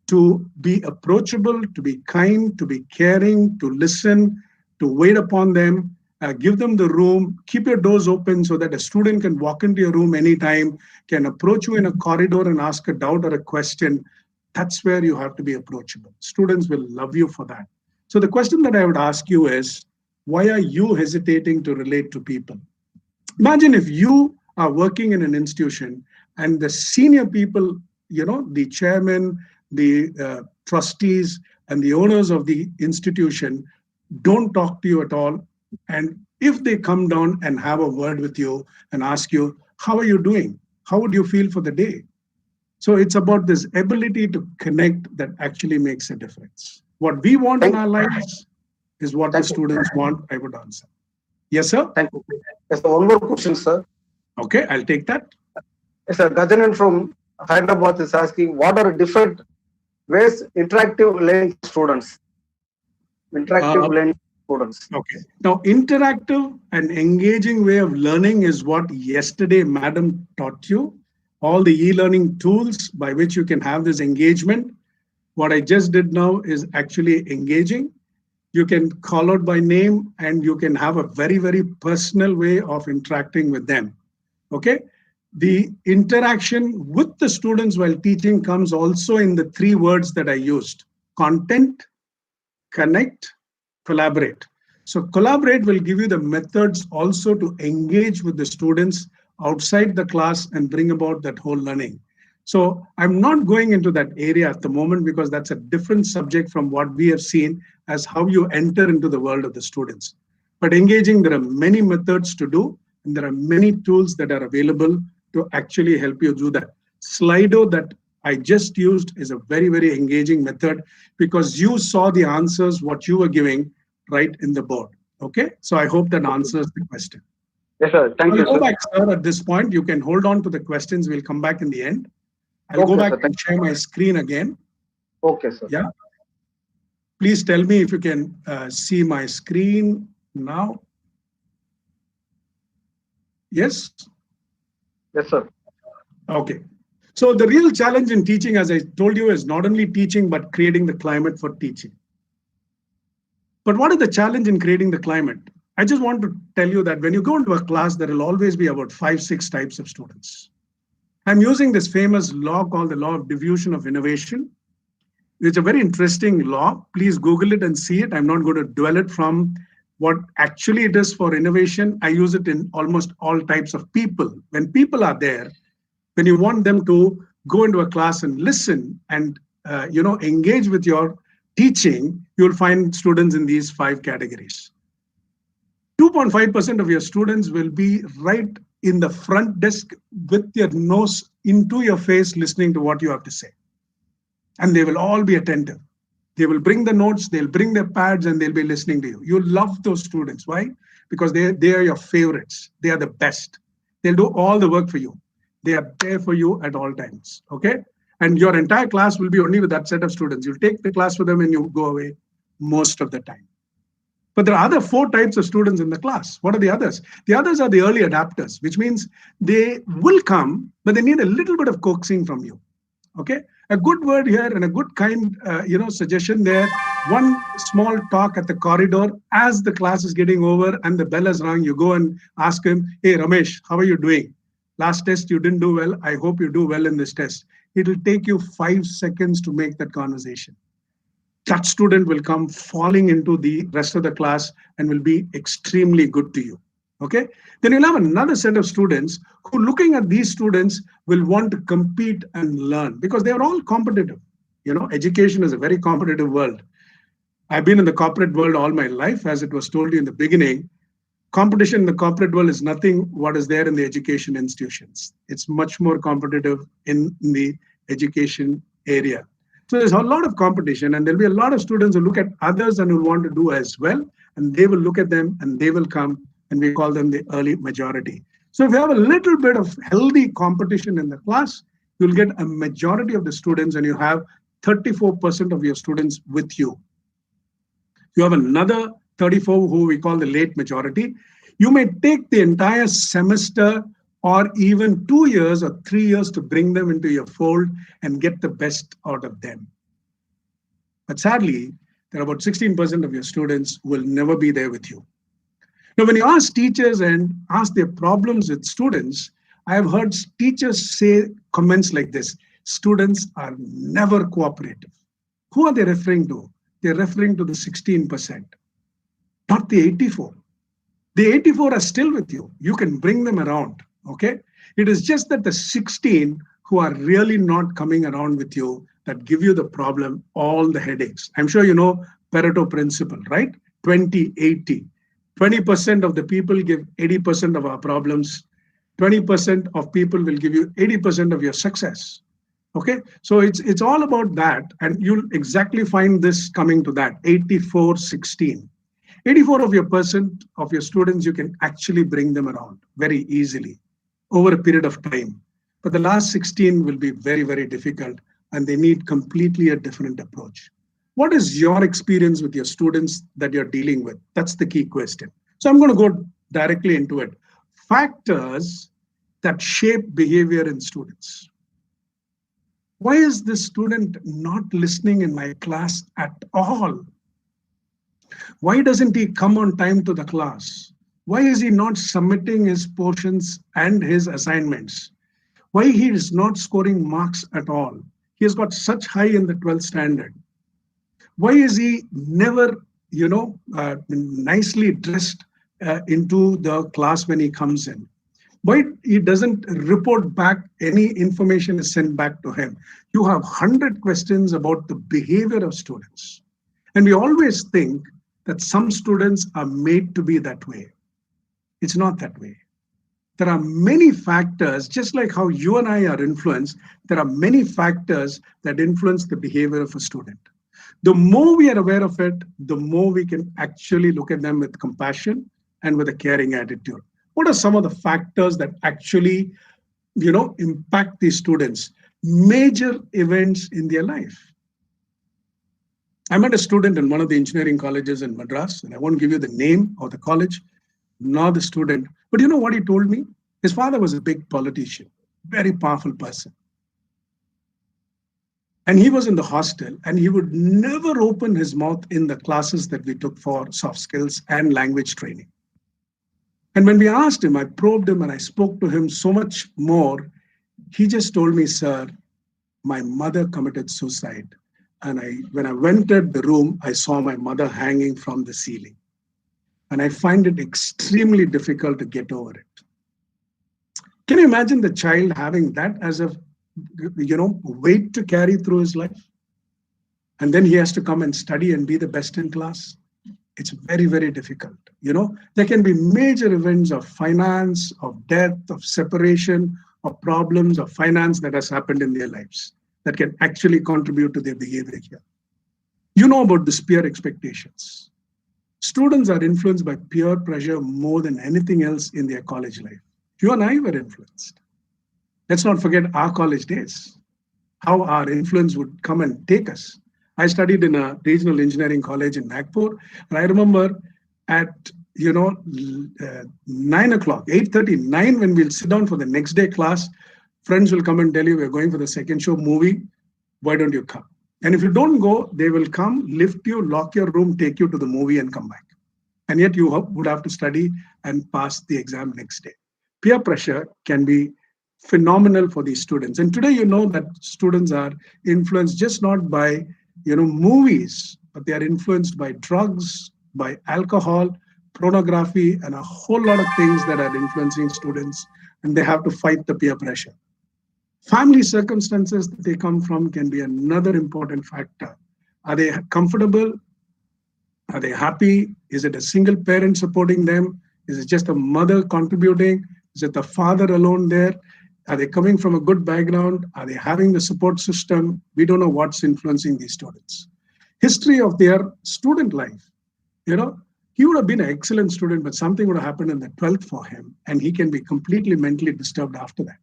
[SPEAKER 4] To be approachable, to be kind, to be caring, to listen, to wait upon them, give them the room, keep your doors open so that a student can walk into your room anytime, can approach you in a corridor and ask a doubt or a question. That's where you have to be approachable. Students will love you for that. So the question that I would ask you is, why are you hesitating to relate to people? Imagine if you are working in an institution and the senior people, the chairman, the trustees, and the owners of the institution don't talk to you at all, and if they come down and have a word with you and ask you, how are you doing? How would you feel for the day? So it's about this ability to connect that actually makes a difference. What we want in our lives is what the students want, I would answer. Yes, sir?
[SPEAKER 6] Thank you. Yes, sir. One more question, sir.
[SPEAKER 4] Okay, I'll take that.
[SPEAKER 6] Yes, sir. Gajanan from Hyderabad is asking, what are different ways interactive learning students? Interactive learning students.
[SPEAKER 4] Okay. Now, interactive and engaging way of learning is what yesterday Madam taught you. All the e-learning tools by which you can have this engagement. What I just did now is actually engaging. You can call out by name and you can have a very, very personal way of interacting with them. Okay. The interaction with the students while teaching comes also in the 3 words that I used: content, connect, collaborate. So collaborate will give you the methods also to engage with the students outside the class and bring about that whole learning. So I'm not going into that area at the moment because that's a different subject from what we have seen as how you enter into the world of the students. But engaging, there are many methods to do, and there are many tools that are available to actually help you do that. Slido that I just used is a very, very engaging method because you saw the answers, what you were giving right in the board. Okay, so I hope that answers the question.
[SPEAKER 6] Yes, sir. Thank you,
[SPEAKER 4] I'll go
[SPEAKER 6] sir.
[SPEAKER 4] back, sir, at this point. You can hold on to the questions. We'll come back in the end. I'll go back and share my screen again.
[SPEAKER 6] Okay, sir.
[SPEAKER 4] Yeah. Please tell me if you can see my screen now. Yes?
[SPEAKER 6] Yes, sir.
[SPEAKER 4] Okay. So the real challenge in teaching, as I told you, is not only teaching, but creating the climate for teaching. But what is the challenge in creating the climate? I just want to tell you that when you go into a class, there will always be about 5-6 types of students. I'm using this famous law called the law of diffusion of innovation. It's a very interesting law. Please Google it and see it. I'm not going to dwell it from what actually it is for innovation. I use it in almost all types of people. When people are there, when you want them to go into a class and listen and engage with your teaching, you'll find students in these 5 categories. 2.5% of your students will be right in the front desk with their nose into your face, listening to what you have to say. And they will all be attentive. They will bring the notes, they'll bring their pads, and they'll be listening to you. You'll love those students. Why? Because they are your favorites. They are the best. They'll do all the work for you. They are there for you at all times. Okay? And your entire class will be only with that set of students. You'll take the class for them and you go away most of the time. But there are other 4 types of students in the class. What are the others? The others are the early adapters, which means they will come, but they need a little bit of coaxing from you. Okay? A good word here and a good kind, suggestion there. One small talk at the corridor as the class is getting over and the bell has rung. You go and ask him, hey, Ramesh, how are you doing? Last test, you didn't do well. I hope you do well in this test. It will take you 5 seconds to make that conversation. That student will come falling into the rest of the class and will be extremely good to you. Okay? Then you'll have another set of students who, looking at these students, will want to compete and learn because they are all competitive. Education is a very competitive world. I've been in the corporate world all my life, as it was told you in the beginning. Competition in the corporate world is nothing what is there in the education institutions. It's much more competitive in the education area. So there's a lot of competition, and there'll be a lot of students who look at others and will want to do as well, and they will look at them and they will come, and we call them the early majority. So if you have a little bit of healthy competition in the class, you'll get a majority of the students, and you have 34% of your students with you. You have another 34 who we call the late majority. You may take the entire semester or even 2 years or 3 years to bring them into your fold and get the best out of them. But sadly, there are about 16% of your students who will never be there with you. Now, when you ask teachers and ask their problems with students, I have heard teachers say comments like this: students are never cooperative. Who are they referring to? They're referring to the 16%, not the 84. The 84 are still with you. You can bring them around. Okay, it is just that the 16 who are really not coming around with you that give you the problem, all the headaches. I'm sure you know Pareto principle, right? 20-80. 20% of the people give 80% of our problems. 20% of people will give you 80% of your success. Okay, so it's all about that, and you'll exactly find this coming to that 84-16. 84 of your students, you can actually bring them around very easily over a period of time. But the last 16 will be very, very difficult, and they need completely a different approach. What is your experience with your students that you're dealing with? That's the key question. So I'm going to go directly into it. Factors that shape behavior in students. Why is this student not listening in my class at all? Why doesn't he come on time to the class? Why is he not submitting his portions and his assignments? Why he is not scoring marks at all? He has got such high in the 12th standard. Why is he never, nicely dressed into the class when he comes in? Why he doesn't report back any information is sent back to him? You have 100 questions about the behavior of students. And we always think that some students are made to be that way. It's not that way. There are many factors, just like how you and I are influenced, there are many factors that influence the behavior of a student. The more we are aware of it, the more we can actually look at them with compassion and with a caring attitude. What are some of the factors that actually, impact these students? Major events in their life. I met a student in one of the engineering colleges in Madras, and I won't give you the name of the college, nor the student. But you know what he told me? His father was a big politician, very powerful person. And he was in the hostel, and he would never open his mouth in the classes that we took for soft skills and language training. And when we asked him, I probed him and I spoke to him so much more, he just told me, sir, my mother committed suicide. And when I entered the room, I saw my mother hanging from the ceiling. And I find it extremely difficult to get over it. Can you imagine the child having that as a weight to carry through his life? And then he has to come and study and be the best in class. It's very, very difficult. There can be major events of finance, of death, of separation, of problems of finance that has happened in their lives that can actually contribute to their behavior here. You know about the peer expectations. Students are influenced by peer pressure more than anything else in their college life. You and I were influenced. Let's not forget our college days, how our influence would come and take us. I studied in a regional engineering college in Nagpur, and I remember at 9 o'clock, 8:30, 9, when we'll sit down for the next day class, friends will come and tell you, we're going for the second show movie, why don't you come? And if you don't go, they will come, lift you, lock your room, take you to the movie and come back. And yet you would have to study and pass the exam next day. Peer pressure can be phenomenal for these students. And today, that students are influenced just not by, movies, but they are influenced by drugs, by alcohol, pornography, and a whole lot of things that are influencing students, and they have to fight the peer pressure. Family circumstances that they come from can be another important factor. Are they comfortable? Are they happy? Is it a single parent supporting them? Is it just a mother contributing? Is it the father alone there? Are they coming from a good background? Are they having the support system? We don't know what's influencing these students. History of their student life. He would have been an excellent student, but something would have happened in the 12th for him, and he can be completely mentally disturbed after that.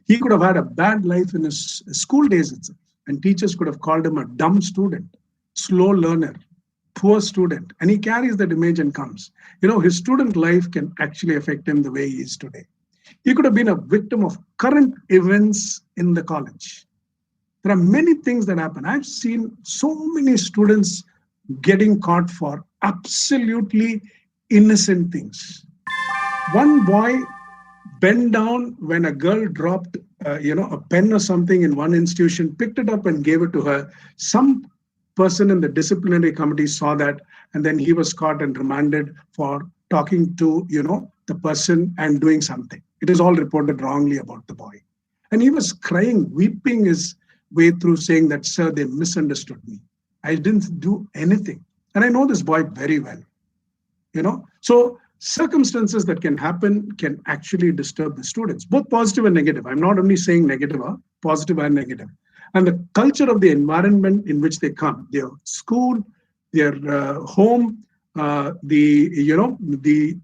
[SPEAKER 4] He could have had a bad life in his school days itself, and teachers could have called him a dumb student, slow learner, poor student, and he carries that image and comes. His student life can actually affect him the way he is today. He could have been a victim of current events in the college. There are many things that happen. I've seen so many students getting caught for absolutely innocent things. One boy bent down when a girl dropped, a pen or something in one institution, picked it up and gave it to her. Some person in the disciplinary committee saw that, and then he was caught and remanded for talking to, the person and doing something. It is all reported wrongly about the boy. And he was crying, weeping his way through, saying that, sir, they misunderstood me. I didn't do anything. And I know this boy very well. So circumstances that can happen can actually disturb the students, both positive and negative. I'm not only saying negative, positive and negative. And the culture of the environment in which they come, their school, their home, the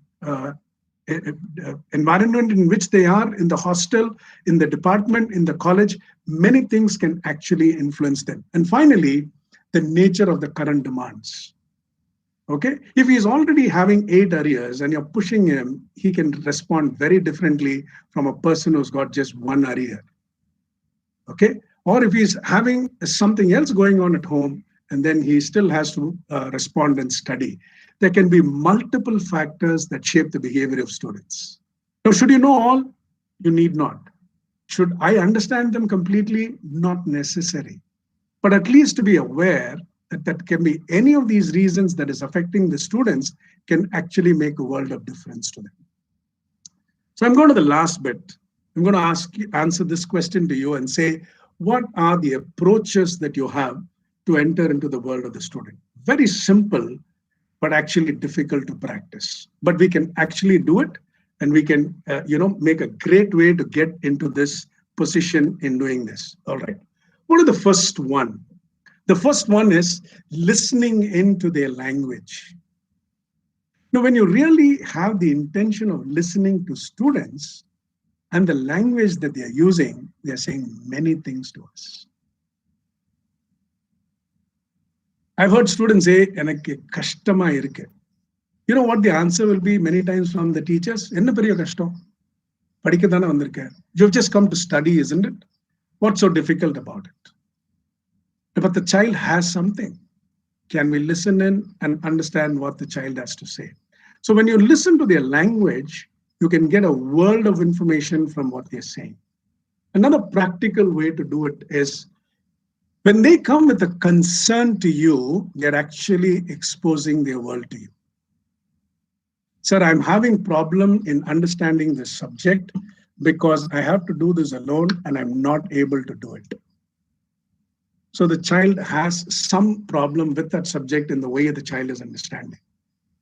[SPEAKER 4] environment in which they are, in the hostel, in the department, in the college, many things can actually influence them. And finally, the nature of the current demands. Okay, if he's already having 8 arrears and you're pushing him, he can respond very differently from a person who's got just 1 arrear. Okay, or if he's having something else going on at home and then he still has to respond and study. There can be multiple factors that shape the behavior of students. Now, should you know all? You need not. Should I understand them completely? Not necessary. But at least to be aware that can be any of these reasons that is affecting the students can actually make a world of difference to them. So I'm going to the last bit. I'm going to answer this question to you and say, what are the approaches that you have to enter into the world of the student? Very simple, but actually difficult to practice. But we can actually do it, and we can, make a great way to get into this position in doing this. All right. What are the first one? The first one is listening into their language. Now, when you really have the intention of listening to students and the language that they are using, they are saying many things to us. I've heard students say, "Enakku kashtama irukke." You know what the answer will be many times from the teachers? Enna periya kashtam? Padikkathana vandirukka. You've just come to study, isn't it? What's so difficult about it? But the child has something. Can we listen in and understand what the child has to say? So when you listen to their language, you can get a world of information from what they're saying. Another practical way to do it is when they come with a concern to you, they're actually exposing their world to you. Sir, I'm having problem in understanding this subject because I have to do this alone and I'm not able to do it. So the child has some problem with that subject in the way the child is understanding.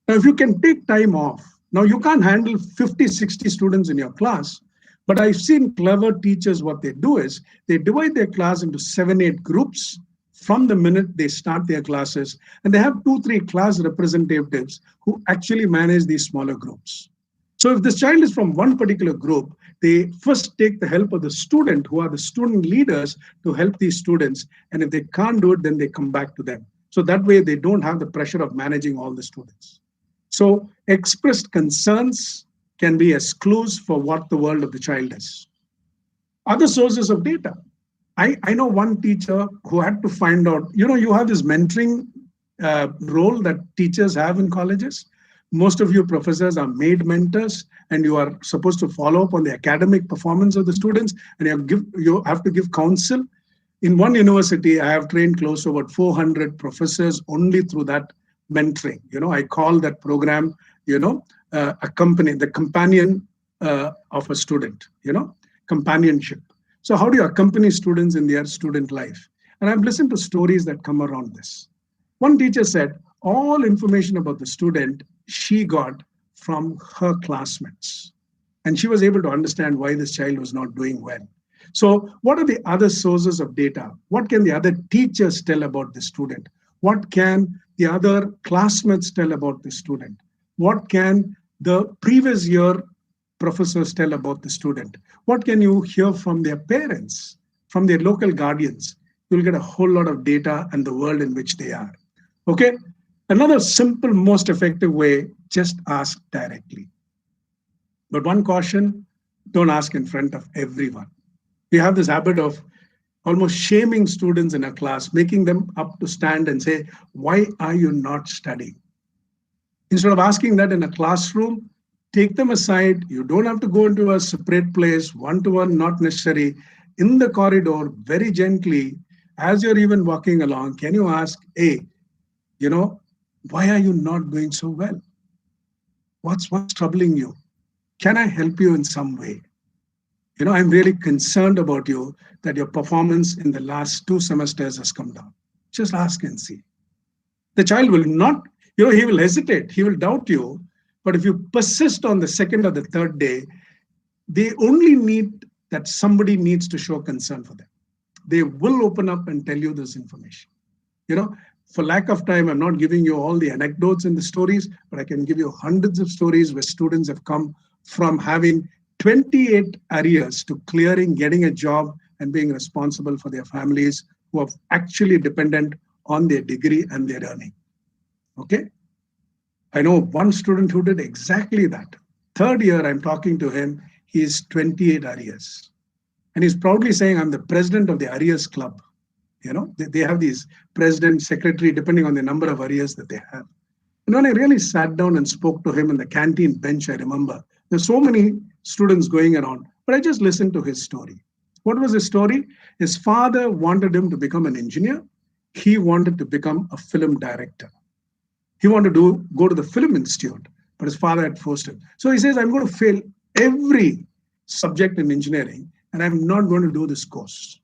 [SPEAKER 4] Now, if you can take time off, now you can't handle 50, 60 students in your class, but I've seen clever teachers, what they do is they divide their class into 7, 8 groups from the minute they start their classes, and they have 2, 3 class representatives who actually manage these smaller groups. So if this child is from one particular group, they first take the help of the student, who are the student leaders, to help these students. And if they can't do it, then they come back to them. So that way they don't have the pressure of managing all the students. So expressed concerns can be as clues for what the world of the child is. Other sources of data. I know one teacher who had to find out, you have this mentoring role that teachers have in colleges. Most of you professors are made mentors, and you are supposed to follow up on the academic performance of the students, and you have to give counsel. In one university, I have trained close to about 400 professors only through that mentoring. I call that program, the companion of a student, companionship. So how do you accompany students in their student life? And I've listened to stories that come around this. One teacher said all information about the student she got from her classmates, and she was able to understand why this child was not doing well. So what are the other sources of data? What can the other teachers tell about the student? What can the other classmates tell about the student? What can the previous year professors tell about the student? What can you hear from their parents, from their local guardians? You'll get a whole lot of data and the world in which they are. Okay. Another simple, most effective way, just ask directly. But one caution, don't ask in front of everyone. We have this habit of almost shaming students in a class, making them up to stand and say, why are you not studying? Instead of asking that in a classroom, take them aside. You don't have to go into a separate place, one-to-one, not necessary. In the corridor, very gently, as you're even walking along, can you ask, hey, why are you not doing so well? What's troubling you? Can I help you in some way? I'm really concerned about you, that your performance in the last 2 semesters has come down. Just ask and see. The child will not, He will hesitate, he will doubt you. But if you persist on the second or the third day, they only need that somebody needs to show concern for them. They will open up and tell you this information. For lack of time, I'm not giving you all the anecdotes and the stories, but I can give you hundreds of stories where students have come from having 28 arrears to clearing, getting a job, and being responsible for their families who are actually dependent on their degree and their earning. Okay? I know one student who did exactly that. Third year, I'm talking to him, he is 28 arrears. And he's proudly saying, I'm the president of the arrears club. They have these president, secretary, depending on the number of arrears that they have. And when I really sat down and spoke to him in the canteen bench, I remember, there's so many students going around, but I just listened to his story. What was his story? His father wanted him to become an engineer. He wanted to become a film director. He wanted to go to the film institute, but his father had forced him. So he says, I'm going to fail every subject in engineering, and I'm not going to do this course.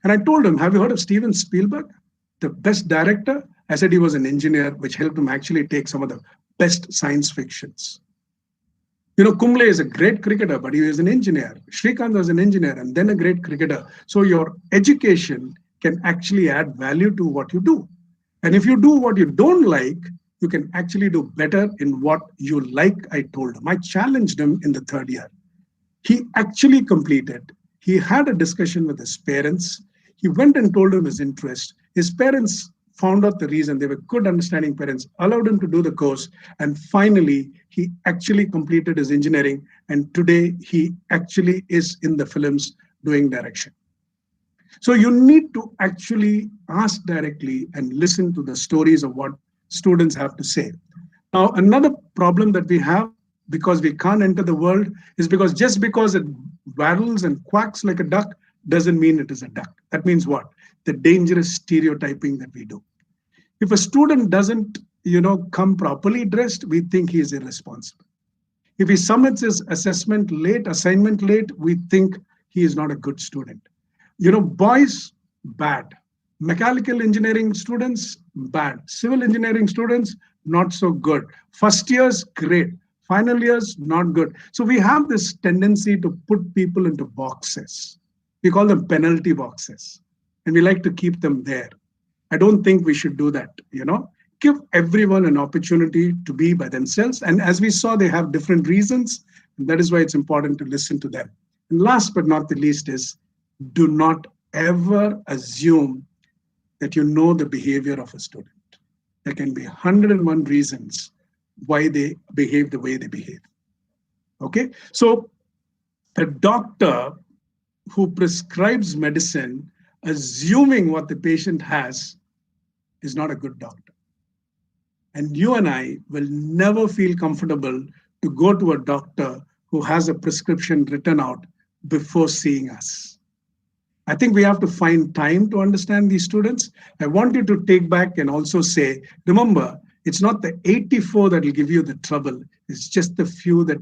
[SPEAKER 4] And I told him, have you heard of Steven Spielberg, the best director? I said he was an engineer, which helped him actually take some of the best science fictions. Kumble is a great cricketer, but he is an engineer. Srikanth was an engineer and then a great cricketer. So your education can actually add value to what you do. And if you do what you don't like, you can actually do better in what you like, I told him. I challenged him in the third year. He actually completed. He had a discussion with his parents. He went and told him his interest. His parents found out the reason. They were good, understanding parents, allowed him to do the course. And finally, he actually completed his engineering. And today, he actually is in the films doing direction. So you need to actually ask directly and listen to the stories of what students have to say. Now, another problem that we have, because we can't enter the world, is because just because it waddles and quacks like a duck doesn't mean it is a duck. That means what? The dangerous stereotyping that we do. If a student doesn't, come properly dressed, we think he is irresponsible. If he submits his assignment late, we think he is not a good student. Boys, bad. Mechanical engineering students, bad. Civil engineering students, not so good. First years, great. Final years, not good. So we have this tendency to put people into boxes. We call them penalty boxes. And we like to keep them there. I don't think we should do that, Give everyone an opportunity to be by themselves. And as we saw, they have different reasons. And that is why it's important to listen to them. And last but not the least is, do not ever assume that you know the behavior of a student. There can be 101 reasons why they behave the way they behave. Okay? So a doctor who prescribes medicine, assuming what the patient has, is not a good doctor. And you and I will never feel comfortable to go to a doctor who has a prescription written out before seeing us. I think we have to find time to understand these students. I want you to take back and also say, remember, it's not the 84 that will give you the trouble. It's just the few that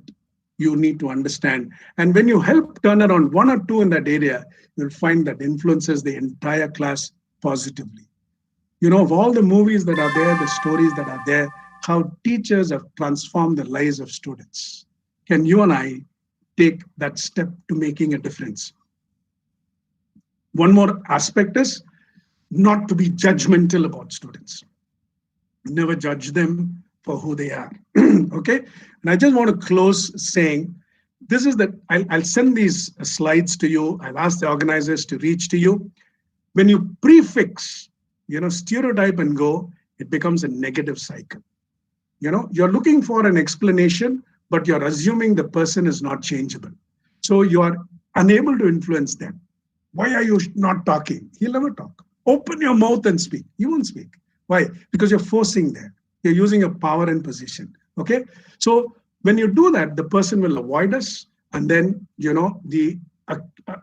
[SPEAKER 4] you need to understand. And when you help turn around one or two in that area, you'll find that influences the entire class positively. Of all the movies that are there, the stories that are there, how teachers have transformed the lives of students. Can you and I take that step to making a difference? One more aspect is not to be judgmental about students. Never judge them for who they are. Okay? And I just want to close saying, this is that I'll send these slides to you. I'll ask the organizers to reach to you. When you prefix, stereotype and go, it becomes a negative cycle. You're looking for an explanation, but you're assuming the person is not changeable. So you are unable to influence them. Why are you not talking? He'll never talk. Open your mouth and speak. You won't speak. Why? Because you're forcing them. You're using a power and position. Okay? So when you do that, the person will avoid us. And then, the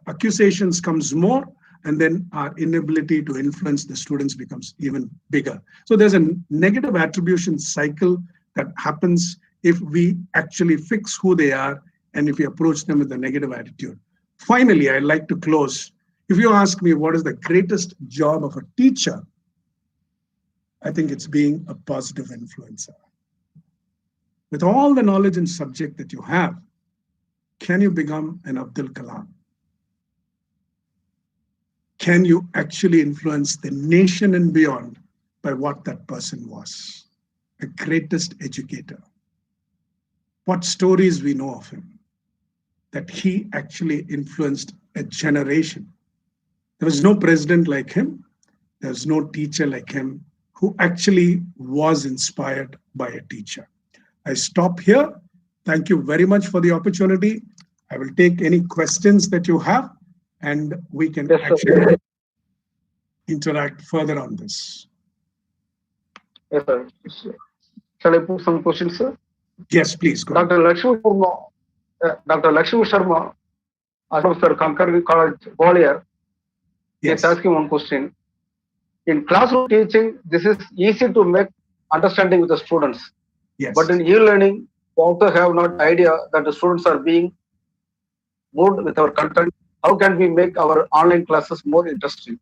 [SPEAKER 4] accusations comes more. And then our inability to influence the students becomes even bigger. So there's a negative attribution cycle that happens if we actually fix who they are and if we approach them with a negative attitude. Finally, I'd like to close. If you ask me what is the greatest job of a teacher, I think it's being a positive influencer. With all the knowledge and subject that you have, can you become an Abdul Kalam? Can you actually influence the nation and beyond by what that person was? The greatest educator. What stories we know of him, that he actually influenced a generation. There was no president like him. There was no teacher like him who actually was inspired by a teacher. I stop here. Thank you very much for the opportunity. I will take any questions that you have, and we can actually interact further on this.
[SPEAKER 6] Yes, sir. Shall I put some questions, sir?
[SPEAKER 4] Yes, please. Go
[SPEAKER 6] Dr. Lakshmi Sharma, Dr. Lakshmi Sharma, Professor Kankar College, Gwalior, is asking one question. In classroom teaching, this is easy to make understanding with the students.
[SPEAKER 4] Yes.
[SPEAKER 6] But in e-learning, we also have not idea that the students are being moved with our content. How can we make our online classes more interesting?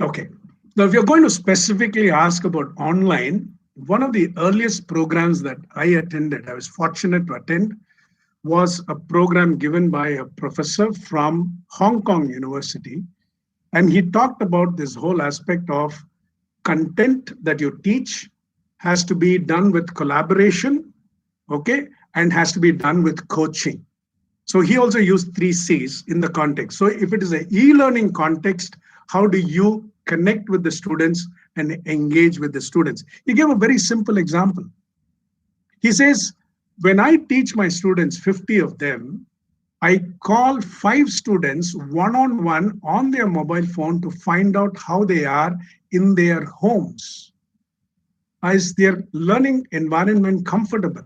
[SPEAKER 4] Okay. Now, if you're going to specifically ask about online, one of the earliest programs that I attended, I was fortunate to attend, was a program given by a professor from Hong Kong University. And he talked about this whole aspect of content that you teach has to be done with collaboration, okay, and has to be done with coaching. So he also used 3 C's in the context. So if it is an e-learning context, how do you connect with the students and engage with the students? He gave a very simple example. He says, when I teach my students, 50 of them, I call 5 students one-on-one on their mobile phone to find out how they are in their homes. Is their learning environment comfortable?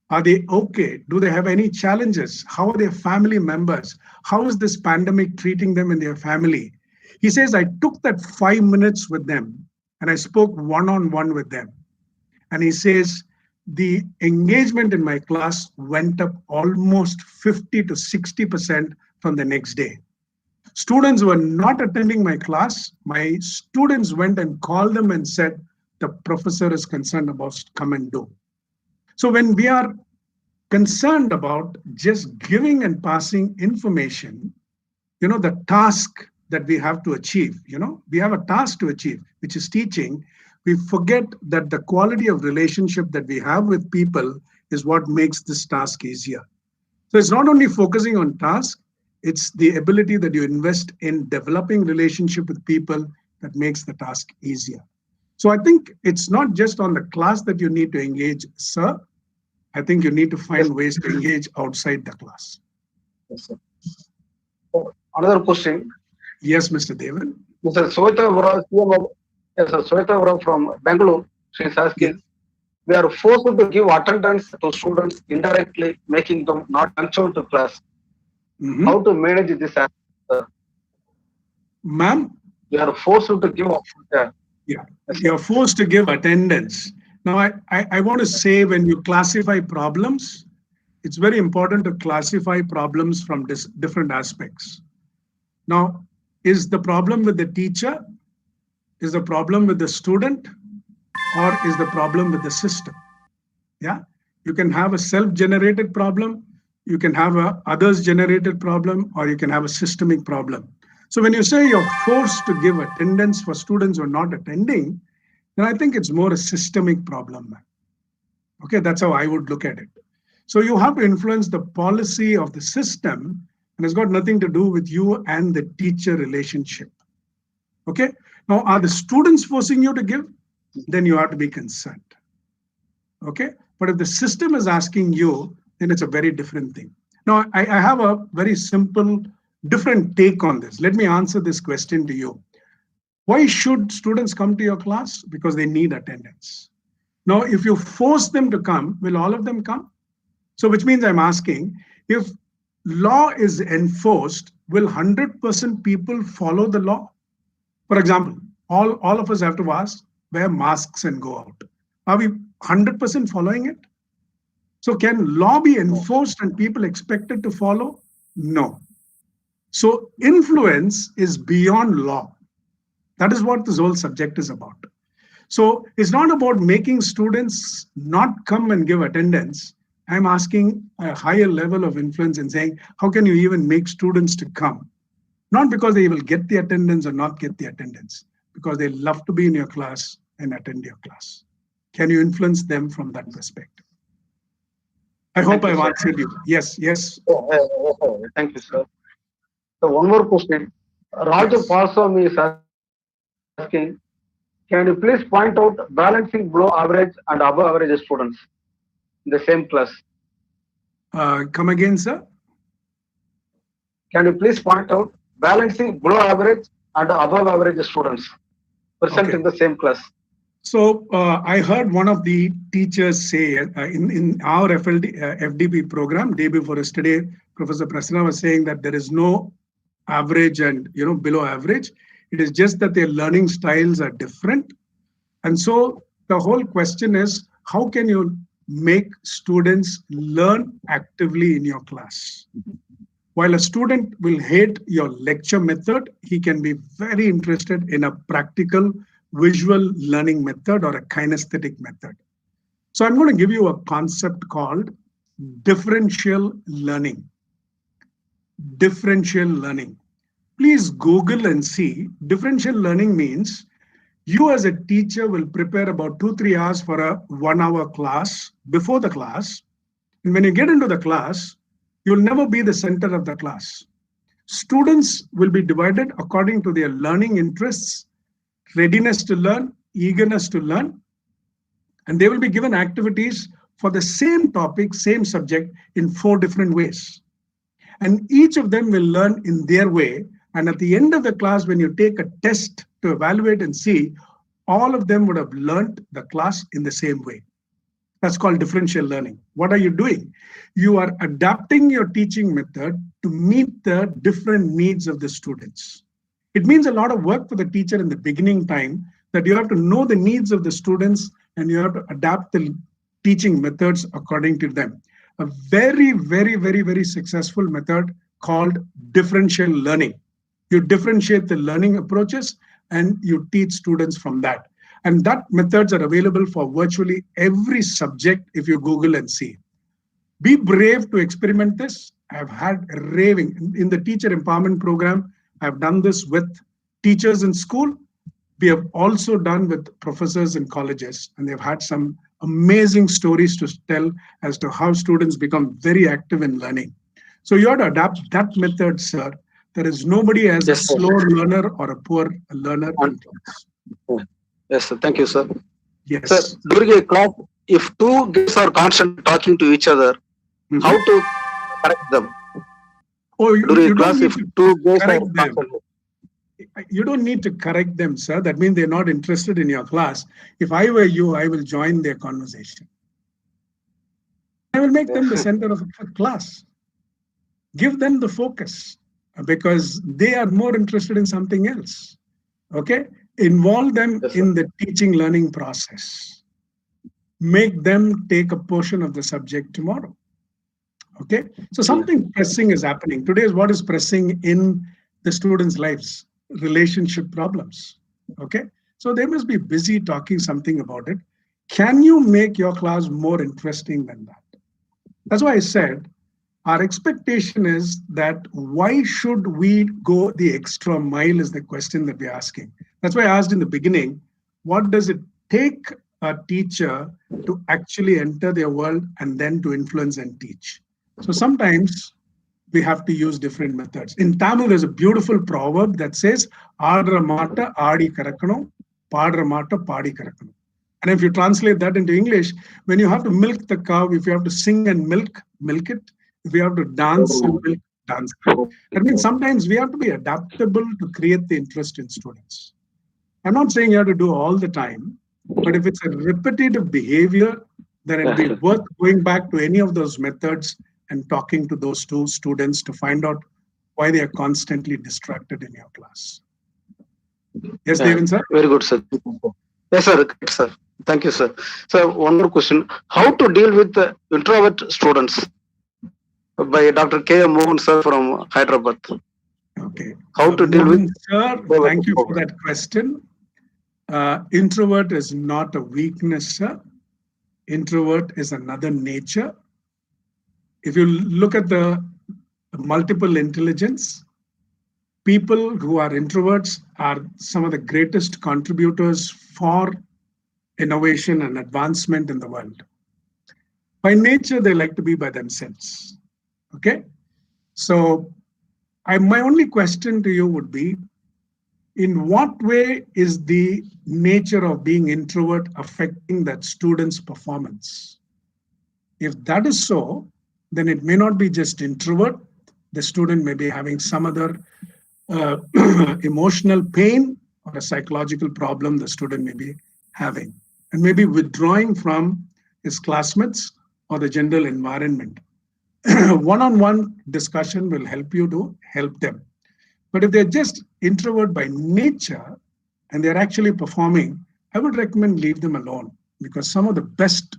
[SPEAKER 4] Are they okay? Do they have any challenges? How are their family members? How is this pandemic treating them in their family? He says, I took that 5 minutes with them and I spoke one-on-one with them. And he says, the engagement in my class went up almost 50 to 60% from the next day. Students who were not attending my class, my students went and called them and said, the professor is concerned about come and do. So when we are concerned about just giving and passing information, the task that we have to achieve, we have a task to achieve, which is teaching. We forget that the quality of relationship that we have with people is what makes this task easier. So it's not only focusing on task, it's the ability that you invest in developing relationship with people that makes the task easier. So I think it's not just on the class that you need to engage, sir. I think you need to find ways to engage outside the class.
[SPEAKER 6] Yes, sir. Another question.
[SPEAKER 4] Yes, Mr. Devan.
[SPEAKER 6] Mr. Sweta Vora from Bangalore, she is asking, yes. We are forced to give attendance to students indirectly, making them not punctual to class. Mm-hmm. How to manage this aspect, sir?
[SPEAKER 4] Ma'am?
[SPEAKER 6] We are forced to give.
[SPEAKER 4] Yeah, you're forced to give attendance. Now, I want to say, when you classify problems, it's very important to classify problems from different aspects. Now, is the problem with the teacher? Is the problem with the student? Or is the problem with the system? Yeah, you can have a self-generated problem, you can have a others-generated problem, or you can have a systemic problem. So when you say you're forced to give attendance for students who are not attending, then I think it's more a systemic problem. Okay, that's how I would look at it. So you have to influence the policy of the system, and it's got nothing to do with you and the teacher relationship. Okay, now are the students forcing you to give? Then you have to be concerned. Okay, but if the system is asking you, then it's a very different thing. Now, I have a very simple, different take on this. Let me answer this question to you. Why should students come to your class? Because they need attendance. Now, if you force them to come, will all of them come? So which means I'm asking, if law is enforced, will 100% people follow the law? For example, all of us have to ask, wear masks and go out. Are we 100% following it? So can law be enforced and people expected to follow? No. So influence is beyond law. That is what this whole subject is about. So it's not about making students not come and give attendance. I'm asking a higher level of influence and saying, how can you even make students to come? Not because they will get the attendance or not get the attendance, because they love to be in your class and attend your class. Can you influence them from that perspective? I hope I've answered you. Yes, yes.
[SPEAKER 6] Thank you, sir. So one more question. Roger Parswamy is asking, can you please point out balancing below average and above average students in the same class?
[SPEAKER 4] Come again, sir?
[SPEAKER 6] Can you please point out balancing below average and above average students present in the same class?
[SPEAKER 4] So I heard one of the teachers say in our FDP program, day before yesterday, Professor Prasanna was saying that there is no average and below average. It is just that their learning styles are different. And so the whole question is, how can you make students learn actively in your class? While a student will hate your lecture method, he can be very interested in a practical visual learning method or a kinesthetic method. So I'm going to give you a concept called differential learning. Differential learning. Please Google and see. Differential learning means you as a teacher will prepare about 2-3 hours for a 1-hour class before the class. And when you get into the class, you'll never be the center of the class. Students will be divided according to their learning interests, readiness to learn, eagerness to learn, and they will be given activities for the same topic, same subject in 4 different ways. And each of them will learn in their way. And at the end of the class, when you take a test to evaluate and see, all of them would have learned the class in the same way. That's called differential learning. What are you doing? You are adapting your teaching method to meet the different needs of the students. It means a lot of work for the teacher in the beginning time, that you have to know the needs of the students and you have to adapt the teaching methods according to them. A very, very, very, very successful method called differential learning. You differentiate the learning approaches and you teach students from that. And that methods are available for virtually every subject if you Google and see. Be brave to experiment this. I've had a raving. In the teacher empowerment program, I've done this with teachers in school. We have also done with professors in colleges, and they've had some amazing stories to tell as to how students become very active in learning. So you have to adapt that method, sir. There is nobody as a slow learner or a poor learner in class.
[SPEAKER 6] Yes, sir. Thank you, sir.
[SPEAKER 4] Yes.
[SPEAKER 6] Sir, during a class, if 2 guys are constantly talking to each other, how to correct them?
[SPEAKER 4] Oh,
[SPEAKER 6] during a class, if 2 guys are constantly.
[SPEAKER 4] You don't need to correct them, sir. That means they're not interested in your class. If I were you, I will join their conversation. I will make them the center of the class. Give them the focus because they are more interested in something else. Okay? Involve them in the teaching learning process. Make them take a portion of the subject tomorrow. Okay? So something pressing is happening. Today is what is pressing in the students' lives. Relationship problems. Okay, so they must be busy talking something about it. Can you make your class more interesting than that? That's why I said our expectation is that why should we go the extra mile is the question that we're asking. That's why I asked in the beginning, what does it take a teacher to actually enter their world and then to influence and teach? So sometimes we have to use different methods. In Tamil, there's a beautiful proverb that says, "Aadra mata aadi karakano, paadra mata paadi karakano." And if you translate that into English, when you have to milk the cow, if you have to sing and milk it. If you have to dance and milk, dance. That means sometimes we have to be adaptable to create the interest in students. I'm not saying you have to do all the time, but if it's a repetitive behavior, then it'll be worth going back to any of those methods and talking to those 2 students to find out why they are constantly distracted in your class. Yes, Devin, sir?
[SPEAKER 6] Very good, sir. Yes, sir. Good, sir. Thank you, sir. So, one more question. How to deal with the introvert students? By Dr. K. Mohan, sir, from Hyderabad.
[SPEAKER 4] Okay.
[SPEAKER 6] How to deal with...
[SPEAKER 4] Sir, thank you for that question. Introvert is not a weakness, sir. Introvert is another nature. If you look at the multiple intelligence, people who are introverts are some of the greatest contributors for innovation and advancement in the world. By nature, they like to be by themselves. Okay? So my only question to you would be, in what way is the nature of being introvert affecting that student's performance? If that is so, then it may not be just introvert. The student may be having some other emotional pain or a psychological problem the student may be having, and maybe withdrawing from his classmates or the general environment. One-on-one discussion will help you to help them. But if they're just introvert by nature and they're actually performing, I would recommend leave them alone, because some of the best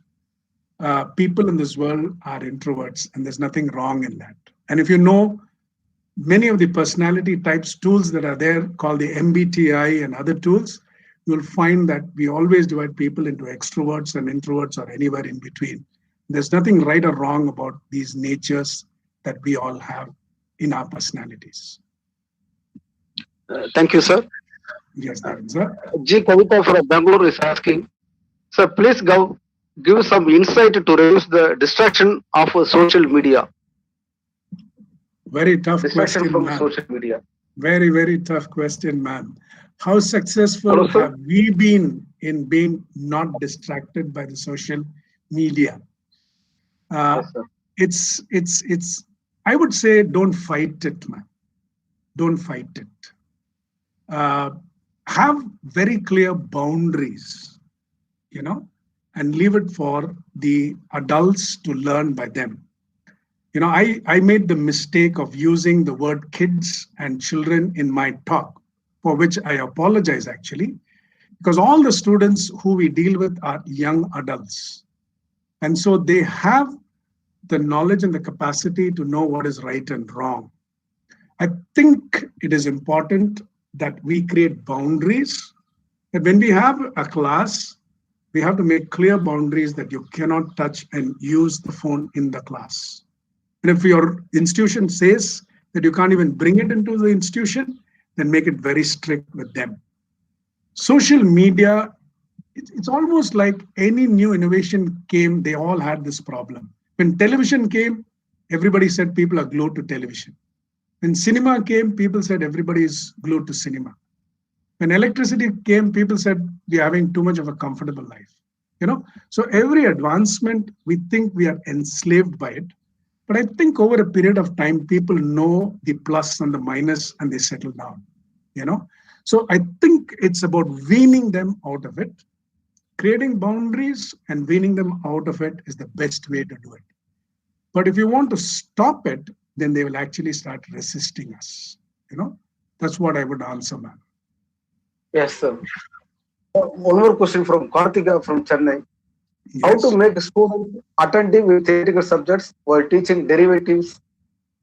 [SPEAKER 4] people in this world are introverts, and there's nothing wrong in that. And if you know many of the personality types tools that are there, called the MBTI and other tools, you'll find that we always divide people into extroverts and introverts, or anywhere in between. There's nothing right or wrong about these natures that we all have in our personalities.
[SPEAKER 6] Thank you, sir.
[SPEAKER 4] Yes, sir.
[SPEAKER 6] G. Kavita from Bangalore is asking, sir, please give some insight to reduce the distraction of social media.
[SPEAKER 4] Very tough question,
[SPEAKER 6] from
[SPEAKER 4] man.
[SPEAKER 6] Social media.
[SPEAKER 4] Very, very tough question, man. How successful have we been in being not distracted by the social media?
[SPEAKER 6] Yes,
[SPEAKER 4] It's. I would say, don't fight it, man. Don't fight it. Have very clear boundaries, and leave it for the adults to learn by them. I made the mistake of using the word kids and children in my talk, for which I apologize actually, because all the students who we deal with are young adults. And so they have the knowledge and the capacity to know what is right and wrong. I think it is important that we create boundaries. That when we have a class, we have to make clear boundaries that you cannot touch and use the phone in the class. And if your institution says that you can't even bring it into the institution, then make it very strict with them. Social media, it's almost like any new innovation came, they all had this problem. When television came, everybody said people are glued to television. When cinema came, people said everybody is glued to cinema. When electricity came, people said we're having too much of a comfortable life. So every advancement, we think we are enslaved by it. But I think over a period of time, people know the plus and the minus, and they settle down. So I think it's about weaning them out of it. Creating boundaries and weaning them out of it is the best way to do it. But if you want to stop it, then they will actually start resisting us. That's what I would answer, man.
[SPEAKER 6] Yes, sir. One more question from Karthika from Chennai.
[SPEAKER 4] Yes.
[SPEAKER 6] How to make students attentive with theoretical subjects while teaching derivatives?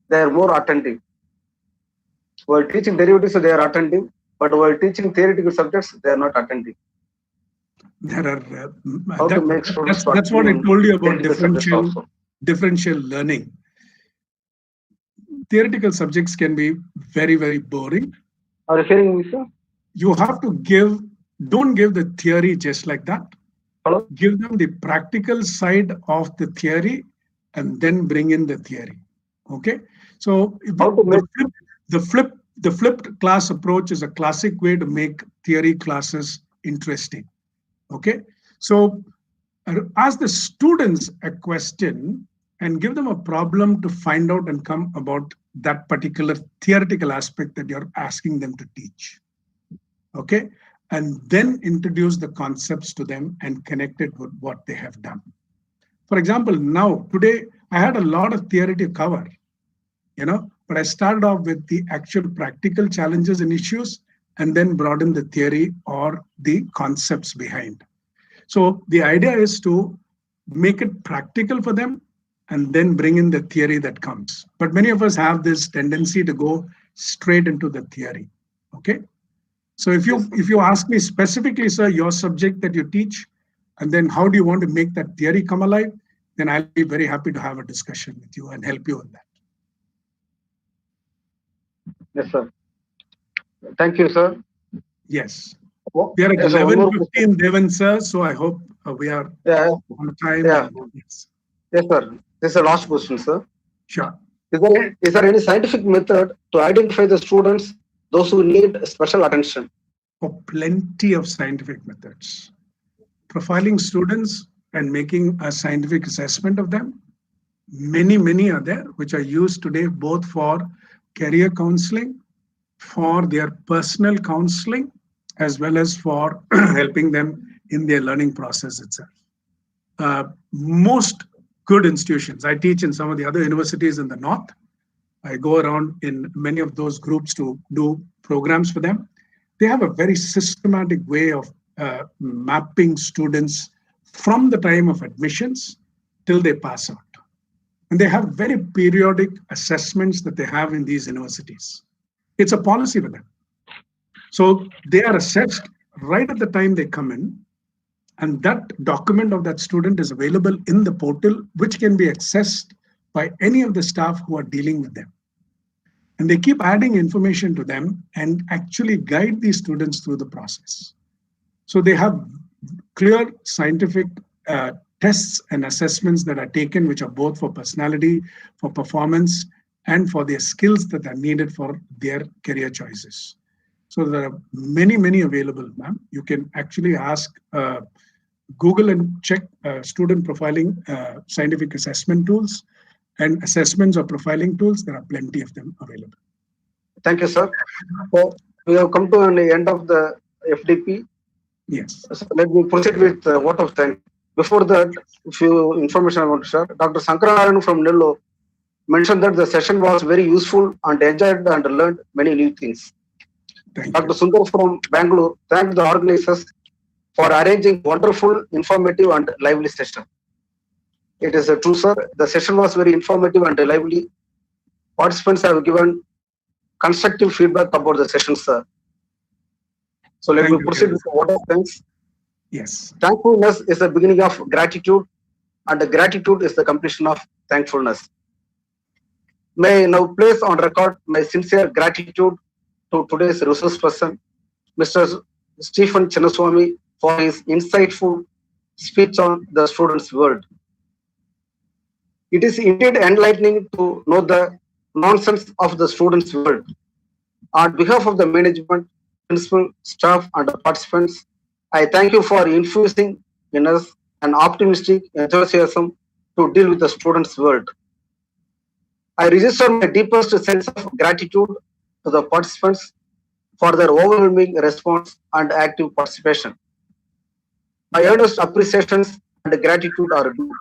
[SPEAKER 6] They are more attentive. While teaching derivatives, they are attentive, but while teaching theoretical subjects, they are not attentive.
[SPEAKER 4] There are
[SPEAKER 6] that's
[SPEAKER 4] what I told you about differential learning. Theoretical subjects can be very, very boring.
[SPEAKER 6] Are you hearing me, sir?
[SPEAKER 4] You have to don't give the theory just like that.
[SPEAKER 6] Hello?
[SPEAKER 4] Give them the practical side of the theory and then bring in the theory. Okay? So the flipped class approach is a classic way to make theory classes interesting. Okay? So ask the students a question and give them a problem to find out and come about that particular theoretical aspect that you're asking them to teach. Okay? And then introduce the concepts to them and connect it with what they have done. For example, today, I had a lot of theory to cover, but I started off with the actual practical challenges and issues, and then brought in the theory or the concepts behind. So the idea is to make it practical for them and then bring in the theory that comes. But many of us have this tendency to go straight into the theory. Okay? So if you ask me specifically, sir, your subject that you teach, and then how do you want to make that theory come alive, then I'll be very happy to have a discussion with you and help you with that.
[SPEAKER 6] Yes, sir. Thank you, sir.
[SPEAKER 4] Yes.
[SPEAKER 6] Oh,
[SPEAKER 4] We are at
[SPEAKER 6] yes, sir, one more
[SPEAKER 4] 11:15, Devan, sir, so I hope we are on time.
[SPEAKER 6] Yeah.
[SPEAKER 4] Yes.
[SPEAKER 6] Yes, sir. This is the last question, sir.
[SPEAKER 4] Sure.
[SPEAKER 6] Is there any scientific method to identify the students, those who need special attention?
[SPEAKER 4] For plenty of scientific methods. Profiling students and making a scientific assessment of them. Many are there, which are used today both for career counseling, for their personal counseling, as well as for helping them in their learning process itself. Most good institutions, I teach in some of the other universities in the north. I go around in many of those groups to do programs for them. They have a very systematic way of mapping students from the time of admissions till they pass out. And they have very periodic assessments that they have in these universities. It's a policy for them. So they are assessed right at the time they come in, and that document of that student is available in the portal, which can be accessed by any of the staff who are dealing with them. And they keep adding information to them and actually guide these students through the process. So they have clear scientific tests and assessments that are taken, which are both for personality, for performance, and for their skills that are needed for their career choices. So there are many available, ma'am. You can actually ask Google and check student profiling scientific assessment tools and assessments or profiling tools. There are plenty of them available.
[SPEAKER 6] Thank you, sir. So we have come to the end of the FDP.
[SPEAKER 4] Yes.
[SPEAKER 6] So let me proceed with vote of thanks. Before that, a few information I want to share. Dr. Sankararayan from Nellore mentioned that the session was very useful and enjoyed and learned many new things. Dr. Sundar from Bangalore thanked the organizers for arranging wonderful, informative and lively session. It is true, sir. The session was very informative and lively. Participants have given constructive feedback about the session, sir. So let me proceed with the vote of thanks.
[SPEAKER 4] Yes.
[SPEAKER 6] Thankfulness is the beginning of gratitude, and the gratitude is the completion of thankfulness. May I now place on record my sincere gratitude to today's resource person, Mr. Stephen Chinnasamy, for his insightful speech on the student's world. It is indeed enlightening to know the nonsense of the student's world. On behalf of the management, principal, staff, and the participants, I thank you for infusing in us an optimistic enthusiasm to deal with the student's world. I register my deepest sense of gratitude to the participants for their overwhelming response and active participation. My earnest appreciations and gratitude are due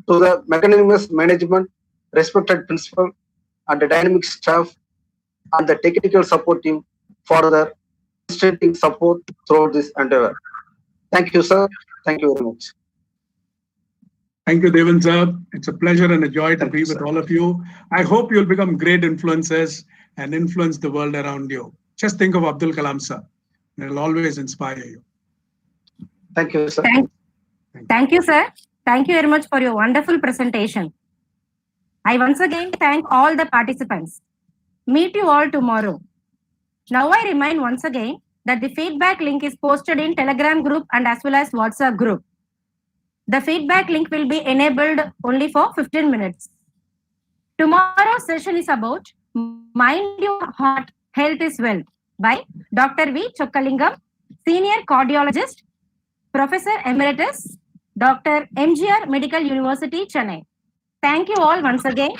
[SPEAKER 6] to the magnanimous management, respected principal, and the dynamic staff, and the technical support team for their constant support throughout this endeavor. Thank you, sir. Thank you very much.
[SPEAKER 4] Thank you, Devan sir. It's a pleasure and a joy to be with all of you. I hope you'll become great influencers and influence the world around you. Just think of Abdul Kalam sir. It'll always inspire you.
[SPEAKER 6] Thank you, sir.
[SPEAKER 7] Thank you, sir. Thank you very much for your wonderful presentation. I once again thank all the participants. Meet you all tomorrow. Now I remind once again that the feedback link is posted in Telegram group and as well as WhatsApp group. The feedback link will be enabled only for 15 minutes. Tomorrow's session is about Mind Your Heart, Health is Wealth by Dr. V. Chokkalingam, Senior Cardiologist, Professor Emeritus, Dr. MGR Medical University, Chennai. Thank you all once again.